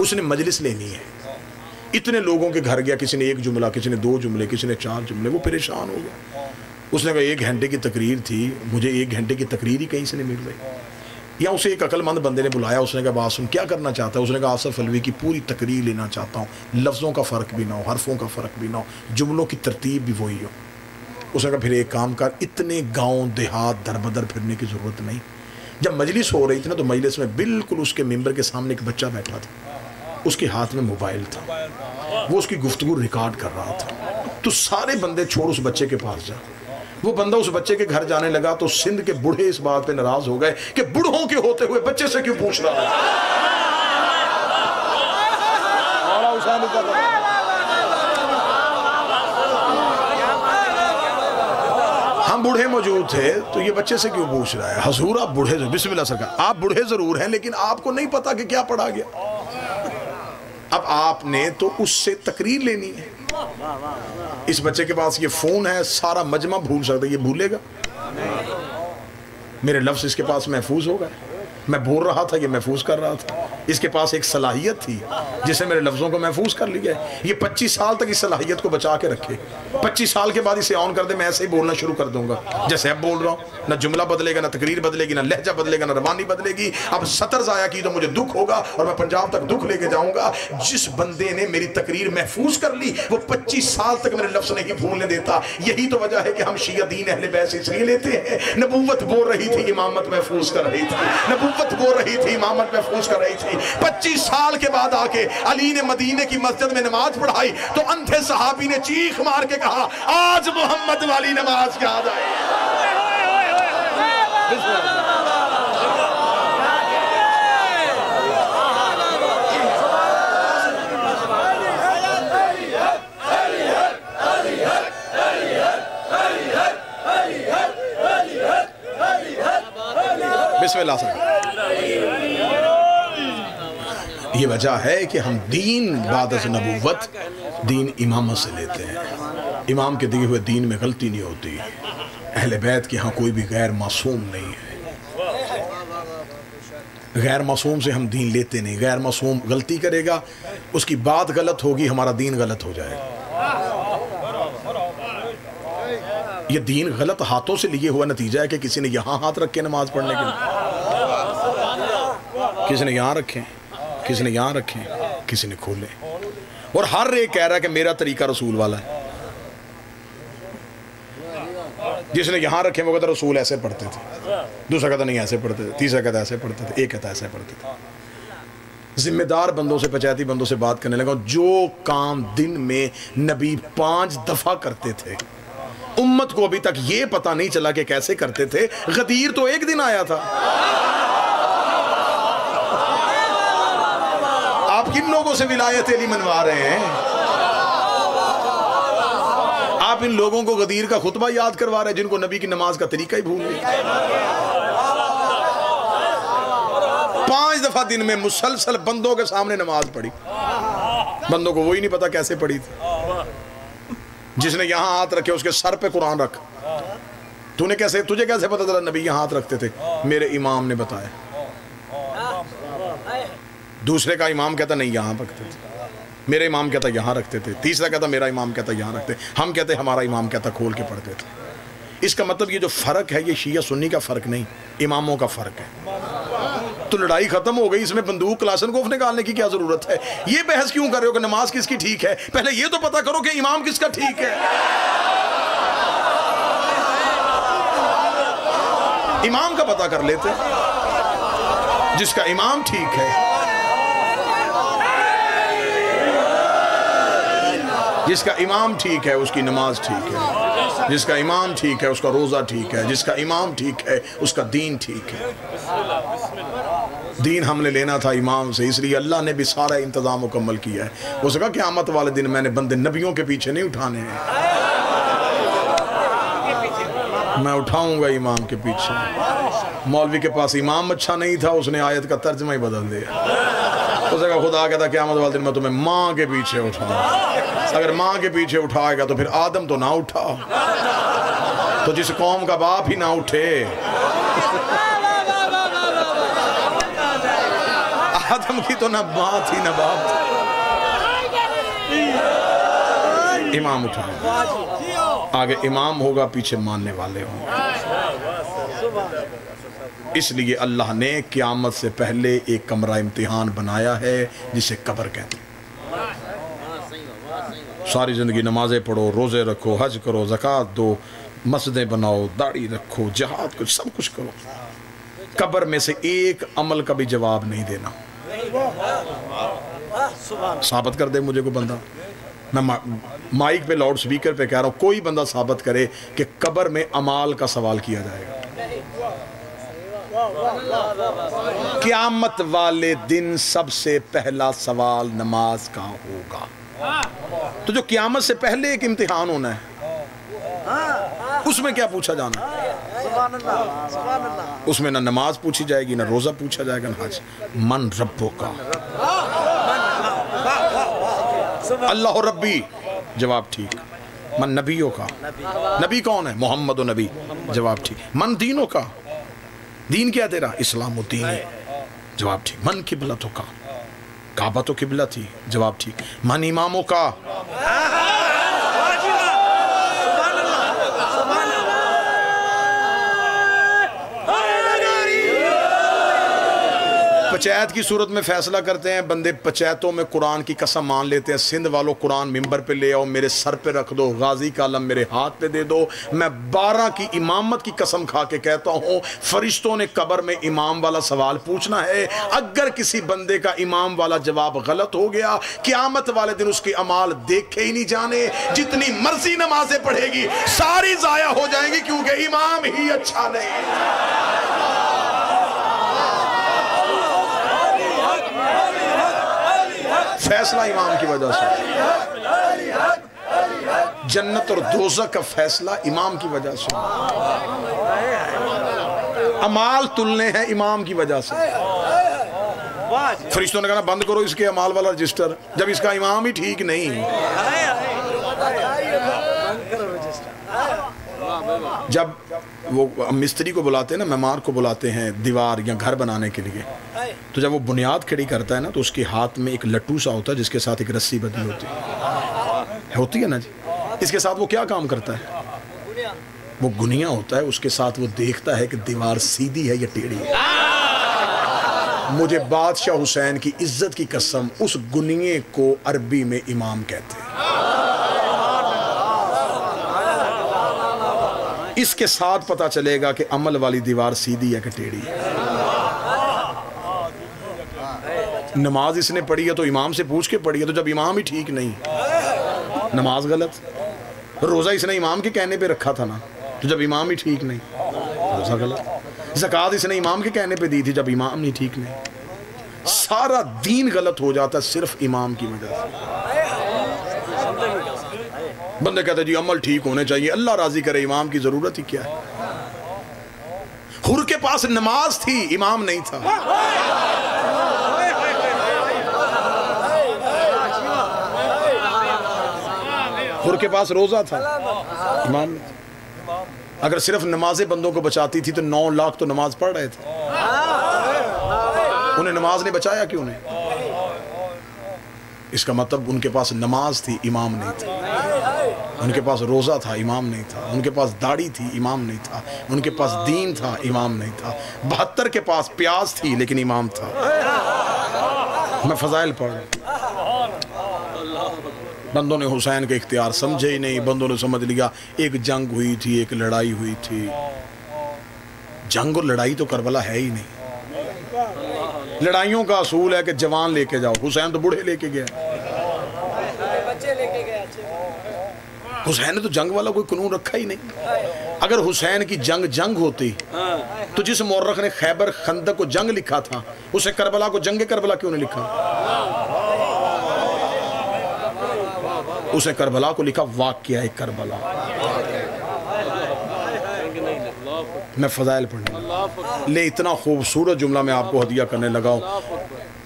उसने मजलिस लेनी है। इतने लोगों के घर गया, किसी ने 1 जुमला, किसी ने 2 जुमले, किसी ने 4 जुमले, वो परेशान हो गया। उसने कहा 1 घंटे की तकरीर थी, मुझे 1 घंटे की तकरीर ही कहीं से नहीं मिल रही। या उसे एक अक्लमंद बंदे ने बुलाया, उसने कहा बात सुन, क्या करना चाहता है? उसने कहा आसफ अलवी की पूरी तकरीर लेना चाहता हूँ, लफ्ज़ों का फ़र्क भी ना हो, हरफों का फ़र्क भी ना हो, जुमलों की तरतीब भी वही हो। उसने कहा फिर एक काम कर, इतने गाँव देहात दर बदर फिरने की ज़रूरत नहीं। जब मजलिस हो रही थी ना, तो मजलिस में बिल्कुल उसके मेंबर के सामने एक बच्चा बैठा था। उसके हाथ में मोबाइल था, वो उसकी गुफ्तगू रिकॉर्ड कर रहा था। तो सारे बंदे छोड़ उस बच्चे के पास जा। वो बंदा उस बच्चे के घर जाने लगा तो सिंध के बूढ़े इस बात पे नाराज हो गए कि बूढ़ों के होते हुए बच्चे से क्यों पूछ रहा है। हम बूढ़े मौजूद थे तो ये बच्चे से क्यों पूछ रहा है। हजूर आप बूढ़े, बिस्मिल्लाह सरकार, आप बूढ़े जरूर हैं लेकिन आपको नहीं पता कि क्या पढ़ा गया। अब आपने तो उससे तकरीर लेनी है। इस बच्चे के पास ये फोन है, सारा मजमा भूल सकता है, ये भूलेगा? मेरे लफ्ज इसके पास महफूज हो गए, मैं बोल रहा था ये महफूज कर रहा था। इसके पास एक सलाहियत थी जिससे मेरे लफ्ज़ों को महफूज कर लिया। ये 25 साल तक इस सलाहियत को बचा के रखे। 25 साल के बाद इसे ऑन कर दे, मैं ऐसे ही बोलना शुरू कर दूंगा जैसे अब बोल रहा हूँ। ना जुमला बदलेगा, ना तकरीर बदलेगी, ना लहजा बदलेगा, ना रवानी बदलेगी। अब सतर ज़ाया की तो मुझे दुख होगा और मैं पंजाब तक दुख लेके जाऊंगा। जिस बंदे ने मेरी तकरीर महफूज कर ली वो 25 साल तक मेरे लफ्ज़ नहीं भूलने देता। यही तो वजह है कि हम शिया दीन अहले बैत से इसलिए लेते हैं। नबूवत बोल रही थी, इमामत महफूज कर रही थी। नबूवत बोल रही थी, इमामत महफूज कर रही थी। 25 साल के बाद आके अली ने मदीने की मस्जिद में नमाज पढ़ाई तो अंधे सहाबी ने चीख मार के कहा, आज मोहम्मद वाली नमाज याद आई। बिस्मिल्लाह से। ये वजह है कि हम दीन बादस नबूवत दीन इमामत से लेते हैं। इमाम के दिए हुए दीन में गलती नहीं होती। अहले बैत के यहाँ कोई भी गैर मासूम नहीं है। गैर मासूम से हम दीन लेते नहीं। गैर मासूम गलती करेगा, उसकी बात गलत होगी, हमारा दीन गलत हो जाएगा। ये दीन गलत हाथों से लिए हुआ नतीजा है कि किसी ने यहाँ हाथ रखे नमाज पढ़ने के लिए, किसी ने यहाँ रखे, किसी ने यहाँ रखे, किसी ने खोले, और हर एक कह रहा है कि मेरा तरीका रसूल वाला है। जिसने यहाँ रखे वो कहता रसूल ऐसे पढ़ते थे, दूसरा कहता नहीं ऐसे पढ़ते थे, तीसरा कहता ऐसे पढ़ते थे, एक कहता ऐसे पढ़ते थे। जिम्मेदार बंदों से, पंचायती बंदों से बात करने लगा। जो काम दिन में नबी 5 दफा करते थे, उम्मत को अभी तक ये पता नहीं चला कि कैसे करते थे। गदीर तो एक दिन आया था। आप किन लोगों से विलायत अली मनवा रहे हैं? आप इन लोगों को गदीर का खुतबा याद करवा रहे हैं जिनको नबी की नमाज का तरीका ही भूल गए। 5 दफा दिन में मुसलसल बंदों के सामने नमाज पढ़ी। बंदों को वही नहीं पता कैसे पढ़ी थी। जिसने यहाँ हाथ रखे उसके सर पे कुरान रख। तुझे कैसे पता चला नबी यहाँ हाथ रखते थे? मेरे इमाम ने बताया। दूसरे का इमाम कहता नहीं यहाँ रखते थे, मेरे इमाम कहता यहाँ रखते थे, तीसरा कहता मेरा इमाम कहता यहाँ रखते, हम कहते हमारा इमाम कहता खोल के पढ़ते थे। इसका मतलब ये जो फर्क है ये शिया सुन्नी का फर्क नहीं, इमामों का फर्क है। तो लड़ाई खत्म हो गई, इसमें बंदूक क्लाशनकोफ निकालने की क्या जरूरत है? ये बहस क्यों कर रहे हो कि नमाज किसकी ठीक है? पहले ये तो पता करो कि इमाम किसका ठीक है। इमाम का पता कर लेते, जिसका इमाम ठीक है, जिसका इमाम ठीक है उसकी नमाज ठीक है, जिसका इमाम ठीक है उसका रोज़ा ठीक है, जिसका इमाम ठीक है उसका दीन ठीक है। दीन हमने लेना था इमाम से, इसलिए अल्लाह ने भी सारा इंतज़ाम मुकम्मल किया है। उसने कहा क़यामत वाले दिन मैंने बंदे नबियों के पीछे नहीं उठाने हैं, मैं उठाऊंगा इमाम के पीछे। मौलवी के पास इमाम अच्छा नहीं था, उसने आयत का तर्जमा ही बदल दिया। उसने कहा खुदा कहता क़यामत वाले दिन मैं तुम्हें माँ के पीछे उठाऊंगा। अगर माँ के पीछे उठाएगा तो फिर आदम तो ना उठा, तो जिस कौम का बाप ही ना उठे, आदम की तो ना बात ही ना बाप, इमाम उठाएगा। आगे इमाम होगा, पीछे मानने वाले होंगे। इसलिए अल्लाह ने क़यामत से पहले एक कमरा इम्तिहान बनाया है जिसे कब्र कहते हैं। सारी ज़िंदगी नमाज़ें पढ़ो, रोज़े रखो, हज करो, ज़कात दो, मस्जिदें बनाओ, दाढ़ी रखो, जिहाद कुछ सब कुछ करो, कब्र में से एक अमल का भी जवाब नहीं देना। साबित कर दे मुझे कोई बंदा। मैं माइक पे लाउड स्पीकर पे कह रहा हूँ, कोई बंदा साबित करे कि कब्र में अमाल का सवाल किया जाएगा। क़यामत वाले दिन सबसे पहला सवाल नमाज का होगा। तो जो क़यामत से पहले एक इम्तिहान होना है, उसमें क्या पूछा जाना है? उसमें ना नमाज पूछी जाएगी, ना रोजा पूछा जाएगा, ना हज। मन रब्बो का, अल्लाह रब्बी, जवाब ठीक। मन नबियों का, नबी कौन है? मोहम्मद नबी, जवाब ठीक। मन दीनों का, दीन क्या तेरा? इस्लाम दीन, जवाब ठीक। मन किबलतों का, काबा तो किबला थी, जवाब ठीक। मन इमामों का, पंचायत की सूरत में फैसला करते हैं बंदे, पंचायतों में कुरान की कसम मान लेते हैं। सिंध वालों, कुरान मिंबर पे ले आओ, मेरे सर पे रख दो, गाजी का आलम मेरे हाथ पे दे दो। मैं 12 की इमामत की कसम खा के कहता हूँ, फरिश्तों ने कब्र में इमाम वाला सवाल पूछना है। अगर किसी बंदे का इमाम वाला जवाब गलत हो गया, क़यामत वाले दिन उसके अमाल देखे ही नहीं जाने। जितनी मर्जी नमाजें पढ़ेगी सारी जाया हो जाएंगी, क्योंकि इमाम ही अच्छा नहीं। फैसला इमाम की वजह से, जन्नत और दोज़ख का फैसला इमाम की वजह से। अमाल तुलने हैं इमाम की वजह से। फरिश्तों ने कहा बंद करो इसके अमाल वाला रजिस्टर, जब इसका इमाम ही ठीक नहीं। जब वो मिस्त्री को बुलाते हैं ना, मेमार को बुलाते हैं दीवार या घर बनाने के लिए, तो जब वो बुनियाद खड़ी करता है ना, तो उसके हाथ में एक लट्टू सा होता है जिसके साथ एक रस्सी बंधी होती है ना जी। इसके साथ वो क्या काम करता है? वो गुनिया होता है, उसके साथ वो देखता है कि दीवार सीधी है या टेढ़ी है। मुझे बादशाह हुसैन की इज्जत की कसम, उस गुनिये को अरबी में इमाम कहते हैं। इसके साथ पता चलेगा कि अमल वाली दीवार सीधी है कि टेढ़ी है। नमाज इसने पढ़ी है तो इमाम से पूछ के पढ़ी है, तो जब इमाम ही ठीक नहीं, नमाज गलत। रोजा इसने इमाम के कहने पे रखा था ना, तो जब इमाम ही ठीक नहीं, रोजा गलत। ज़कात इसने इमाम के कहने पे दी थी, जब इमाम नहीं ठीक नहीं। सारा दीन गलत हो जाता सिर्फ इमाम की वजह से। बंदे कहते जी अमल ठीक होने चाहिए, अल्लाह राजी करे, इमाम की जरूरत ही क्या है? हुर के पास नमाज थी, इमाम नहीं था। हुर के पास रोजा था, इमाम नहीं था। अगर सिर्फ नमाजें बंदों को बचाती थी तो 9 लाख तो नमाज पढ़ रहे थे। उन्हें नमाज ने बचाया क्यों नहीं? इसका मतलब उनके पास नमाज थी, इमाम नहीं था। उनके पास रोज़ा था, इमाम नहीं था। उनके पास दाढ़ी थी, इमाम नहीं था। उनके पास दीन था, इमाम नहीं था। 72 के पास प्याज थी, लेकिन इमाम था। मैं फजाइल पढ़ रहा। बंदों ने हुसैन के इख्तियार समझे ही नहीं। बंदों ने समझ लिया एक जंग हुई थी, एक लड़ाई हुई थी। जंग और लड़ाई तो करबला है ही नहीं। लड़ाइयों का असूल है कि जवान लेके जाओ। हुसैन तो बूढ़े लेके गया। हुसैन ने तो जंग वाला कोई कानून रखा ही नहीं। अगर हुसैन की जंग होती तो जिस मौर्रख ने खैबर खंदक को जंग लिखा था, उसे करबला को जंग करबला क्यों नहीं लिखा? उसे करबला को लिखा वाक़या करबला। मैं फजाइल पढ़ने ले, इतना खूबसूरत जुमला मैं आपको हदिया करने लगा हूँ।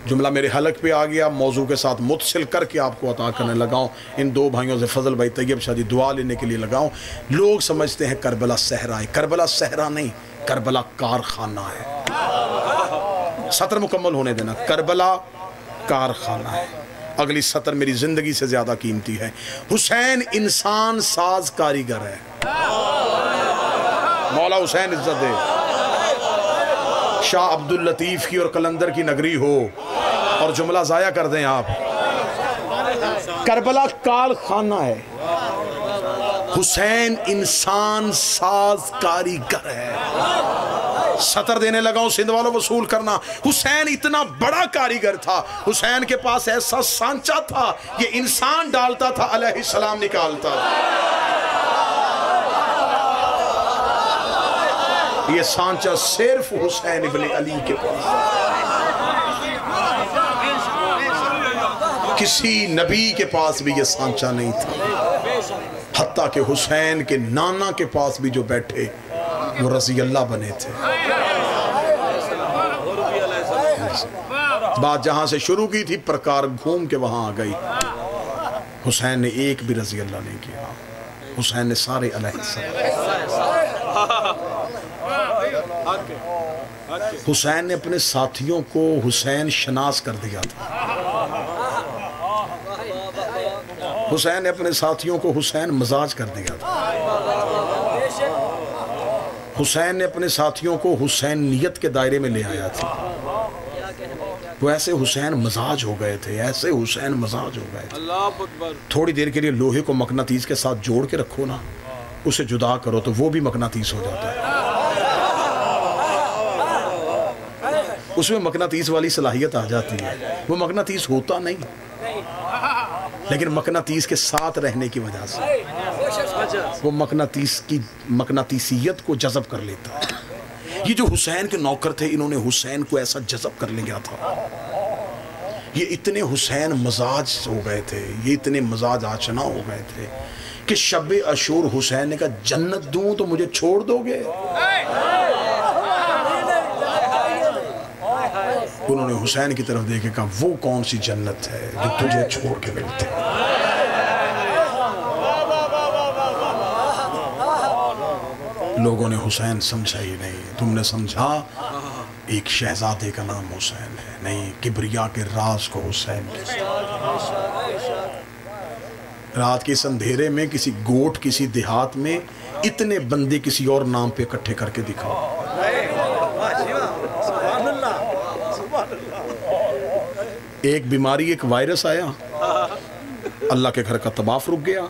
जुमला मेरे हलक पे आ गया, मौजू के साथ मुतसिल करके आपको अता करने लगा हूँ। इन दो भाइयों से फजल भाई तैयब शादी दुआ लेने के लिए लगाऊँ। लोग समझते हैं करबला सहरा है। करबला सहरा नहीं, करबला कारखाना है। सत्र मुकम्मल होने देना। करबला कारखाना है। अगली सत्र मेरी जिंदगी से ज्यादा कीमती है। हुसैन इंसान साज कारीगर है। मौला हुसैन इज्जत दे। शाह अब्दुल लतीफ की और कलंदर की नगरी हो और जुमला जाया कर दें आप। करबला कारखाना है, हुसैन इंसान साज कारीगर है। सतर देने लगा हूं, सिंध वालों वसूल करना। हुसैन इतना बड़ा कारीगर था, हुसैन के पास ऐसा सांचा था, ये इंसान डालता था, अलैहिस्सलाम निकालता था। ये सांचा सिर्फ हुसैन इब्ने अली के पास, किसी नबी के पास भी ये सांचा नहीं था। हत्ता के हुसैन के नाना के पास भी जो बैठे वो रज़ी अल्लाह बने थे। बात जहां से शुरू की थी प्रकार घूम के वहां आ गई। हुसैन ने एक भी रज़ी अल्लाह नहीं किया, हुसैन ने सारे हुसैन ने अपने साथियों को हुसैन शनास कर दिया था। हुसैन ने अपने साथियों को हुसैन मजाज कर दिया था। हुसैन ने अपने साथियों को हुसैनियत के दायरे में ले आया था। वो ऐसे हुसैन मजाज हो गए थे, ऐसे हुसैन मजाज हो गए थे। थोड़ी देर के लिए लोहे को मकनातीस के साथ जोड़ के रखो ना, उसे जुदा करो तो वो भी मकनातीस हो जाता है। उसमें मकनातीस वाली सलाहियत आ जाती है। वो मकनातीस होता नहीं, लेकिन मकनातीस के साथ रहने की वजह से वो मकनातीस की मकनातीसियत को जज़ब कर लेता है। ये जो हुसैन के नौकर थे, इन्होंने हुसैन को ऐसा जज़ब कर लिया था। ये इतने हुसैन मजाज हो गए थे, ये इतने मजाज आशना हो गए थे कि शब अशूर हुसैन ने कहा जन्नत दूं तो मुझे छोड़ दोगे? उन्होंने हुसैन की तरफ देखे, कहा वो कौन सी जन्नत है जो तुझे छोड़ के मिलती है? लोगों ने हुसैन समझा ही नहीं। तुमने समझा एक शहजादे का नाम हुसैन है, नहीं, किबरिया के राज को हुसैन। रात के इस अंधेरे में किसी गोट, किसी देहात में इतने बंदे किसी और नाम पे इकट्ठे करके दिखाओ। एक बीमारी, एक वायरस आया, अल्लाह के घर का तवाफ रुक गया,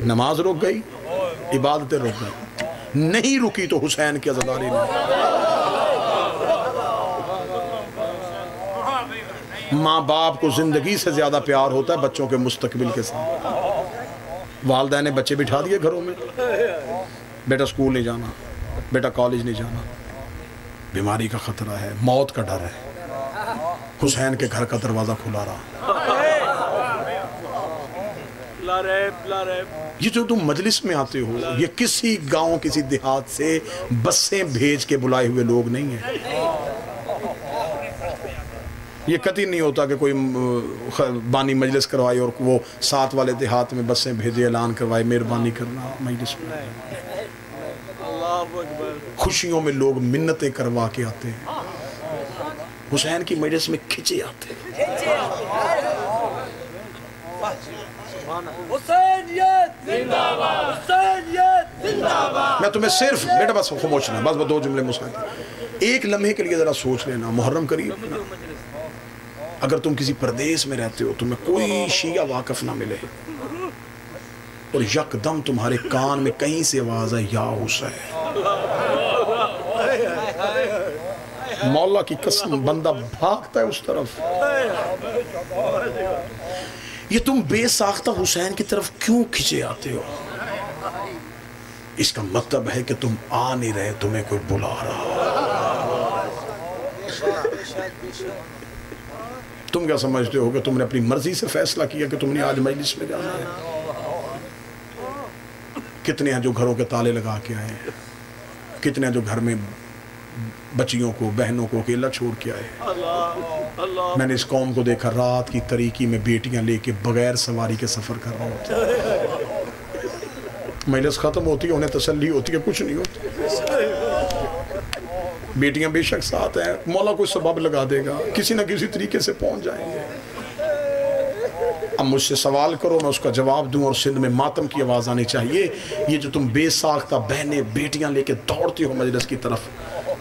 नमाज रुक गई, इबादतें रुक गई। नहीं रुकी तो हुसैन की अज़ादारी नहीं। माँ बाप को जिंदगी से ज्यादा प्यार होता है बच्चों के मुस्तकबिल के साथ। वालिदैन ने बच्चे बिठा दिए घरों में, बेटा स्कूल नहीं जाना, बेटा कॉलेज नहीं जाना, बीमारी का खतरा है, मौत का डर है। हुसैन के घर का दरवाजा खुला रहा। ये जो तुम मजलिस में आते हो, ये किसी गांव, किसी देहात से बसें भेज के बुलाए हुए लोग नहीं हैं। ये कतई नहीं होता कि कोई बानी मजलिस करवाए और वो साथ वाले देहात में बसें भेजे, ऐलान करवाए मेहरबानी करना मजलिस में। खुशियों में लोग मिन्नतें करवा के आते हैं, हुसैन की मजलिस में खिंचे आते हैं। मैं तुम्हें सिर्फ बेटा बस खामोश ना, बस 2 जुमले मुस्कुराते। एक लम्हे के लिए जरा सोच लेना, मुहर्रम करीब ना, अगर तुम किसी प्रदेश में रहते हो, तुम्हें कोई शिया वाकफ ना मिले और यकदम तुम्हारे कान में कहीं से आवाज है या हुसैन, मौला की कसम बंदा भागता है उस तरफ। ये तुम बेसाख्ता हुसैन की तरफ क्यों खिंचे आते हो? इसका मतलब है कि तुम आ नहीं रहे, तुम्हें कोई बुला रहा। तुम क्या समझते हो कि तुमने अपनी मर्जी से फैसला किया कि तुमने आज मजलिस में जाना है? कितने हैं जो घरों के ताले लगा के आए हैं, कितने हैं जो घर में बच्चियों को, बहनों को अकेला छोड़ के आए। मैंने इस कौम को देखा रात की तरीकी में बेटियां लेके बगैर सवारी के सफर कर रहे होते। मजलिस खत्म होती है, उन्हें तसल्ली होती है, कुछ नहीं होती। बेटियां बेशक साथ हैं, मौला कोई सबब लगा देगा, किसी ना किसी तरीके से पहुंच जाएंगे। अब मुझसे सवाल करो, मैं उसका जवाब दूं, और सिंध में मातम की आवाज आनी चाहिए। ये जो तुम बेसाख्ता बहनें बेटियां लेके दौड़ती हो मजलिस की तरफ,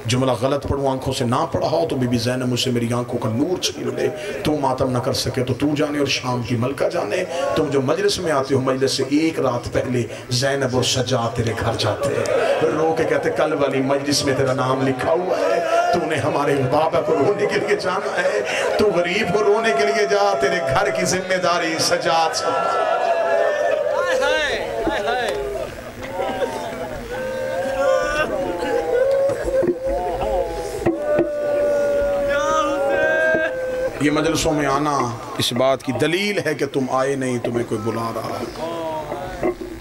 जुमला गलत पढ़ूँ, आंखों से ना पढ़ा हो तो बीबी ज़ैनब मुझसे मेरी आंखों का नूर छीन ले। तू मातम ना कर सके तो तू जाने और शाम की मलका जाने। तुम जो मजलिस में आते हो, मजलिस से एक रात पहले ज़ैनब और सज्जाद तेरे घर जाते हैं, रो के कहते कल वाली मजलिस में तेरा नाम लिखा हुआ है, तूने हमारे बाबा को रोने के लिए जाना है, तू गरीब को रोने के लिए जा, तेरे घर की जिम्मेदारी सज्जाद। ये मजलिसों में आना इस बात की दलील है कि तुम आए नहीं, तुम्हें कोई बुला रहा है।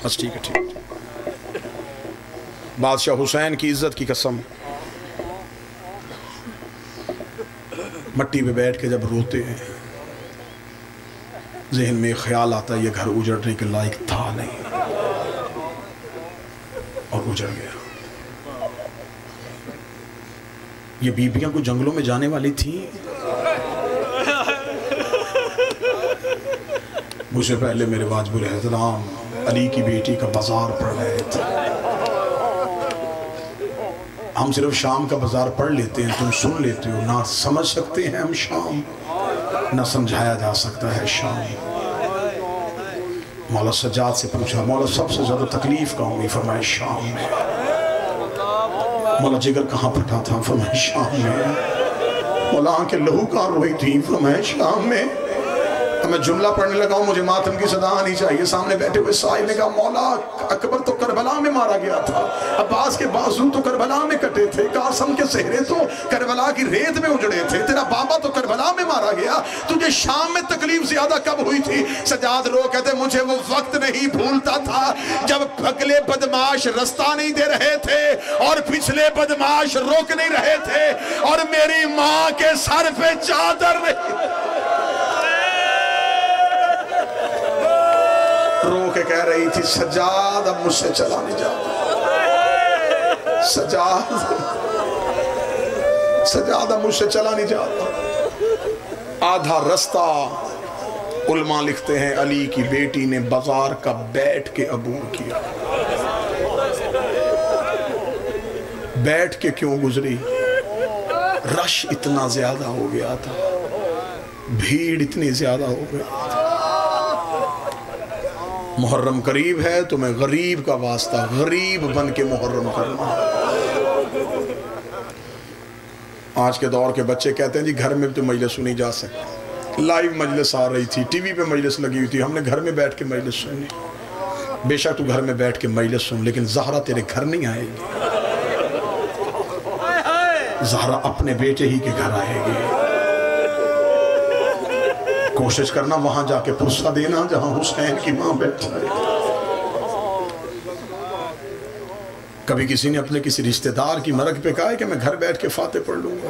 बस ठीक है, ठीक। बादशाह हुसैन की इज्जत की कसम, मट्टी पे बैठ के जब रोते हैं, जहन में ख्याल आता है ये घर उजड़ने के लायक था नहीं और उजड़ गया। ये बीबियां को जंगलों में जाने वाली थी, मुझसे पहले मेरे वाजिबुल एहतराम अली की बेटी का बाजार पढ़ रहे थे। हम सिर्फ शाम का बाजार पढ़ लेते हैं, तुम सुन लेते हो, ना समझ सकते हैं हम शाम, ना समझाया जा सकता है शाम। मौला सज्जाद से पूछा, मौला सबसे ज्यादा तकलीफ कहाँ हुई? फरमाया शाम में। मौला जिगर कहाँ फटा था? फरमाया शाम में। मौला आंखें लहू कहाँ रोई थी? फरमाया शाम में। मैं जुमला पढ़ने लगा हूं, मुझे मातम की सदा आनी चाहिए। सामने बैठे हुए साहिब ने कहा, मौला अकबर तो करबला में मारा गया था, अब्बास के बाजू तो करबला में कटे थे, कासम के सेहरे तो करबला की रेत में उजड़े थे, तेरा बाबा तो करबला में मारा गया, तुझे शाम में तकलीफ ज्यादा कब हुई थी? सज्जाद रो कहते, मुझे वो वक्त नहीं भूलता था जब अगले बदमाश रास्ता नहीं दे रहे थे और पिछले बदमाश रोक नहीं रहे थे और मेरी माँ के सर पे चादर नहीं। रो के कह रही थी, सज्जाद अब मुझसे चला नहीं जाता, सज्जाद अब मुझसे चला नहीं जाता। आधा रास्ता उलमा लिखते हैं अली की बेटी ने बाजार का बैठ के अबूर किया। बैठ के क्यों गुजरी? रश इतना ज्यादा हो गया था, भीड़ इतनी ज्यादा हो गई थी। मुहर्रम करीब है, तो मैं गरीब का वास्ता गरीब बन के मुहर्रम करना। आज के दौर के बच्चे कहते हैं जी घर में भी तो मजलिस सुनी जा सकती। लाइव मजलिस आ रही थी, टीवी पे मजलिस लगी हुई थी, हमने घर में बैठ के मजलिस सुनी। बेशक तू घर में बैठ के मजलिस सुन, लेकिन ज़हरा तेरे घर नहीं आएगी, ज़हरा अपने बेटे ही के घर आएगी। कोशिश करना वहां जाके पुरसा देना जहां हुसैन की मां बैठी है। कभी किसी ने अपने किसी रिश्तेदार की मरग पे कहा है कि मैं घर बैठ के फाते पढ़ लूंगा,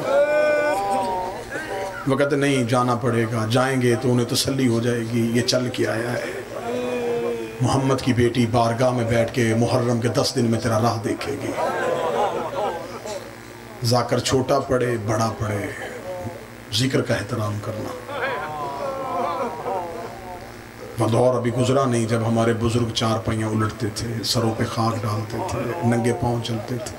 वो कहते नहीं जाना पड़ेगा, जाएंगे तो उन्हें तसल्ली हो जाएगी, ये चल के आया है। मोहम्मद की बेटी बारगाह में बैठ के मुहर्रम के 10 दिन में तेरा राह देखेगी। जाकर छोटा पढ़े बड़ा पढ़े, जिक्र का एहतराम करना। वह दौर अभी गुजरा नहीं जब हमारे बुजुर्ग चार पहियां उलटते थे, सरों पे खाक डालते थे, नंगे पांव चलते थे,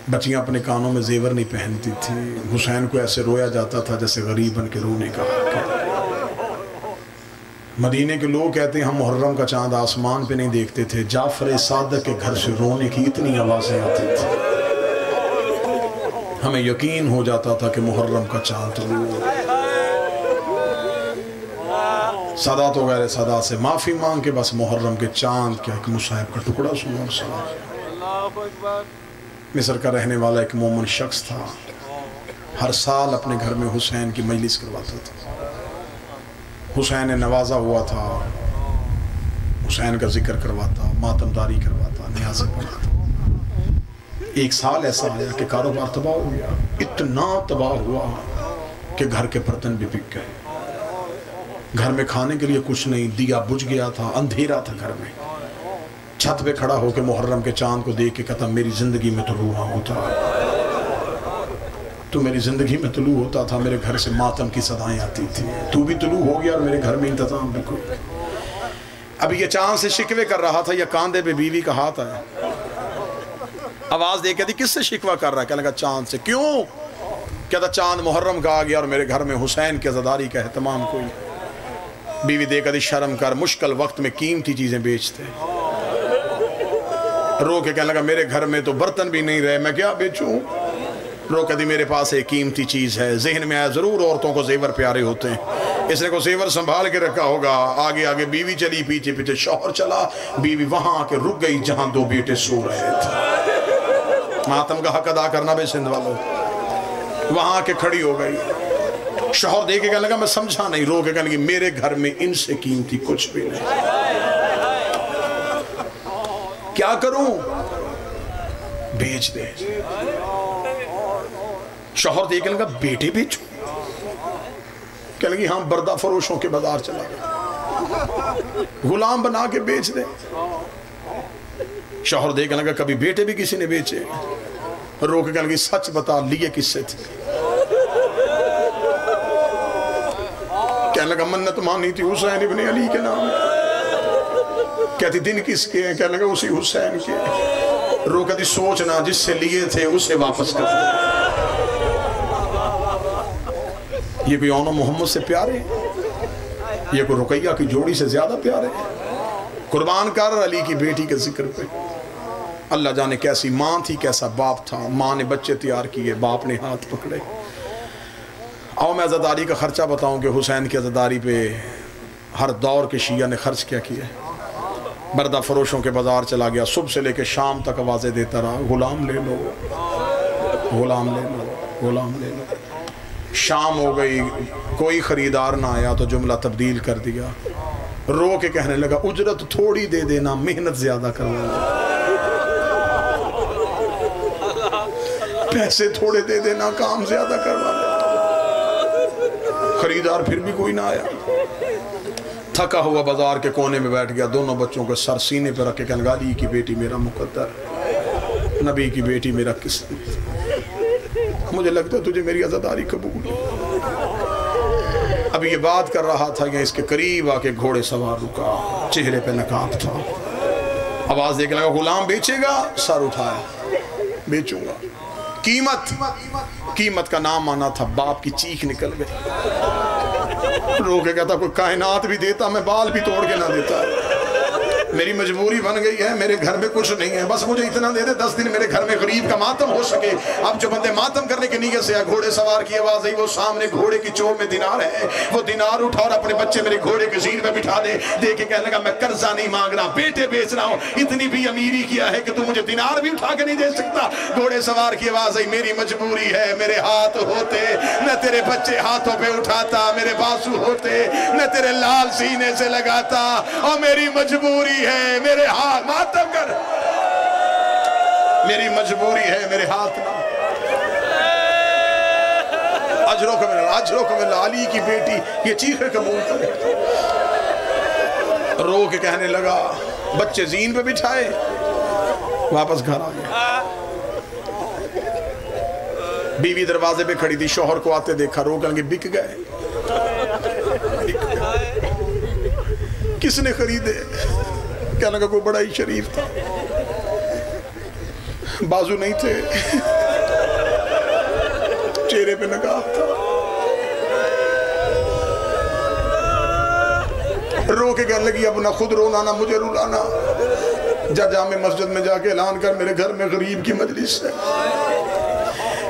बच्चियां अपने कानों में जेवर नहीं पहनती थी। हुसैन को ऐसे रोया जाता था जैसे गरीब बन के रोने का हक है। मदीने के लोग कहते हैं हम मुहर्रम का चांद आसमान पे नहीं देखते थे, जाफर सादक के घर से रोने की इतनी आवाजें आती थी, हमें यकीन हो जाता था कि मुहर्रम का चांद रो। सादात वगैरह सदा से माफ़ी मांग के बस मुहर्रम के चांद क्या एक मुसाहिब का टुकड़ा सुनो। मिस्र का रहने वाला एक मोमन शख्स था, हर साल अपने घर में हुसैन की मजलिस करवाता था। हुसैन ने नवाजा हुआ था, हुसैन का जिक्र करवाता, मातमदारी करवाता, न्याज़ें पढ़ाता। एक साल ऐसा आया कि कारोबार तबाह हो गया, इतना तबाह हुआ कि घर के बर्तन भी बिक गए, घर में खाने के लिए कुछ नहीं, दिया बुझ गया था, अंधेरा था घर में। छत पे खड़ा होकर मुहर्रम के चांद को देख के कहता मेरी जिंदगी में तुलू होता, तो मेरी जिंदगी में तुलू होता था, मेरे घर से मातम की सदाएं आती थी, तू भी तुलू हो गया और मेरे घर में इंतजाम बिल्कुल। अभी ये चांद से शिकवे कर रहा था, या कांधे पे बीवी का हाथ आया, आवाज़ दे कहती किससे शिकवा कर रहा है? कहने लगा चांद से। क्यों? कहता चांद मुहर्रम का आ गया और मेरे घर में हुसैन की अज़ादारी का एहतमाम कोई। बीवी दे कहती शर्म कर, मुश्किल वक्त में कीमती चीज़ें बेचते। रो के कहने लगा मेरे घर में तो बर्तन भी नहीं रहे, मैं क्या बेचूं? रो कहती मेरे पास एक कीमती चीज़ है। जहन में आया ज़रूर औरतों को जेवर प्यारे होते हैं, इसने को जेवर संभाल के रखा होगा। आगे आगे बीवी चली, पीछे पीछे शौहर चला। बीवी वहां आके रुक गई जहां दो बेटे सो रहे थे। मातम का हक अदा करना बे सिंध वालों। वहां आके खड़ी हो गई। शौहर दे के कहने लगा मैं समझा नहीं। रो के कहने लगी मेरे घर में इनसे कीमती कुछ भी नहीं, क्या करूं? बेच दे। शौहर देख लगा बेटे बेचू? कहने लगी हाँ, बर्दा फरोशों के बाजार चला गया, गुलाम बना के बेच दे। शौहर देखने लगा कभी बेटे भी किसी ने बेचे? रो के कहने लगी सच बता लिए किससे थे? कहने लगा मन्नत मानी थी हुसैन इब्ने अली के नाम। कहती दिन किसके हैं? कहने लगा उसी हुसैन के। रो कहती सोचना जिससे लिए थे उसे वापस कर दे। ये कोई औनो मोहम्मद से प्यारे, ये कोई रुकैया की जोड़ी से ज्यादा प्यारे। कुर्बान कर अली की बेटी के जिक्र पे। अल्लाह जाने कैसी माँ थी, कैसा बाप था। माँ ने बच्चे तैयार किए, बाप ने हाथ पकड़े। आओ मैं अज़ादारी का खर्चा बताऊं कि हुसैन की अज़ादारी पे हर दौर के शिया ने खर्च क्या किया। बर्दा फरोशों के बाजार चला गया, सुबह से लेकर शाम तक आवाज़ें देता रहा गुलाम ले लो, गुलाम ले लो, गुलाम ले लो। शाम हो गई, कोई खरीदार ना आया तो जुमला तब्दील कर दिया। रो के कहने लगा उजरत थोड़ी दे देना, मेहनत ज्यादा करवाना। पैसे थोड़े दे देना, काम ज्यादा करवाना। खरीदार फिर भी कोई ना आया। थका हुआ बाजार के कोने में बैठ गया, दोनों बच्चों को सर सीने पर रख के कहने लगा अली की बेटी मेरा मुकद्दर, नबी की बेटी मेरा किस्मत। मुझे लगता है तुझे मेरी अज़ादारी कबूल। अब ये बात कर रहा था कि इसके करीब आके घोड़े सवार रुका, चेहरे पे नकाब था। आवाज देके लगा गुलाम बेचेगा? सर उठाया, बेचूंगा। कीमत, कीमत का नाम आना था। बाप की चीख निकल गई। रो के कहता कोई कायनात भी देता, मैं बाल भी तोड़ के ना देता। मेरी मजबूरी बन गई है, मेरे घर में कुछ नहीं है, बस मुझे इतना दे दे 10 दिन मेरे घर में गरीब का मातम हो सके। अब जो बंदे मातम करने के नीयत से घोड़े सवार की आवाज आई, वो सामने घोड़े की चोट में दिनार है, वो दिनार उठा और अपने बच्चे मेरे घोड़े के ज़ीर में बिठा दे। देख के कहने लगा मैं कर्जा नहीं मांग रहा, बेटे बेच रहा हूँ। इतनी भी अमीरी किया है कि तू मुझे दिनार भी उठा के नहीं दे सकता। घोड़े सवार की आवाज आई, मेरी मजबूरी है, मेरे हाथ होते न तेरे बच्चे हाथों पे उठाता, मेरे बासु होते न तेरे लाल सीने से लगाता, और मेरी मजबूरी है, मेरे हाथ मातम कर, मेरी मजबूरी है, मेरे हाथ ना। अजरों को मिला अली की बेटी ये चीखे कबूल करे। रो के कहने लगा, बच्चे जीन पे बिठाए, वापस घर आ गए। बीवी दरवाजे पे खड़ी थी, शौहर को आते देखा, रो के बिक गए। किसने खरीदे? कहने का कोई बड़ा ही शरीफ था, बाजू नहीं थे, चेहरे पे नकाब था। रो के कहने लगी अब ना खुद रोना ना मुझे रुलाना, जा जामे मस्जिद में जाके ऐलान कर मेरे घर में गरीब की मजलिस है।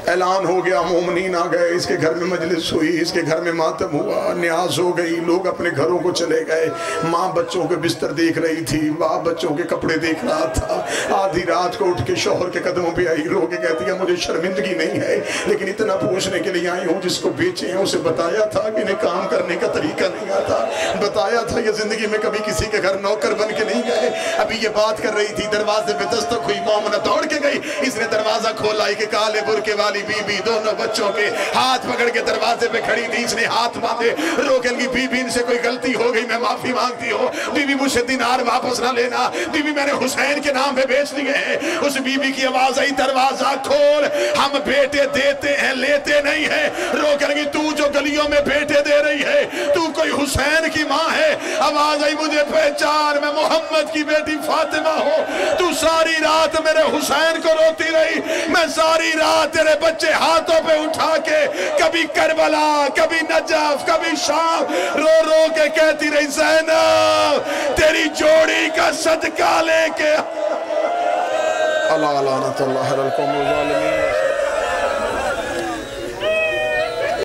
ऐलान हो गया, मोमनीन आ गए, इसके घर में मजलिस हुई, इसके घर में मातम हुआ, न्याज हो गई, लोग अपने घरों को चले गए। माँ बच्चों के बिस्तर देख रही थी, बाप बच्चों के कपड़े देख रहा था। आधी रात को उठ के शौहर के कदमों पे आई, रो के कहती है मुझे शर्मिंदगी नहीं है, लेकिन इतना पूछने के लिए आई हूँ जिसको बेचे हैं उसे बताया था कि इन्हें काम करने का तरीका नहीं आता, बताया था ये जिंदगी में कभी किसी के घर नौकर बन के नहीं गए। अभी ये बात कर रही थी, दरवाजे पे दस्तक हुई, मोमना दौड़ के गई, इसने दरवाजा खोला, कि काले बुरके वाली बीबी दोनों बच्चों के हाथ पकड़ के दरवाजे पे खड़ी थी। इसने हाथ बांधे, रोके लगी, बीबी इनसे कोई गलती हो गई, मैं माफी मांगती हूँ, बीबी मुझसे दिनार वापस ना लेना, बीबी मैंने हुसैन के नाम पे बेच दिए हैं। उस बीबी की आवाज आई, दरवाजा खोल, हम बेटे देते हैं लेते नहीं है। रोके लगी, तू जो गलियों में बेटे दे रही है, तू कोई हुसैन की माँ है? आवाज आई मुझे पहचान, मैं मोहम्मद की बेटी फातिमा हूँ। तू सारी रात मेरे हुसैन को रोती रही, मैं सारी रात तेरे बच्चे हाथों पे उठा के कभी करबला, कभी नजफ, कभी शाम रो रो के कहती रही ज़ैनब तेरी जोड़ी का सदका लेके। अल्लाह लानतुल्लाह अलल कौमिज़ ज़ालिमीन।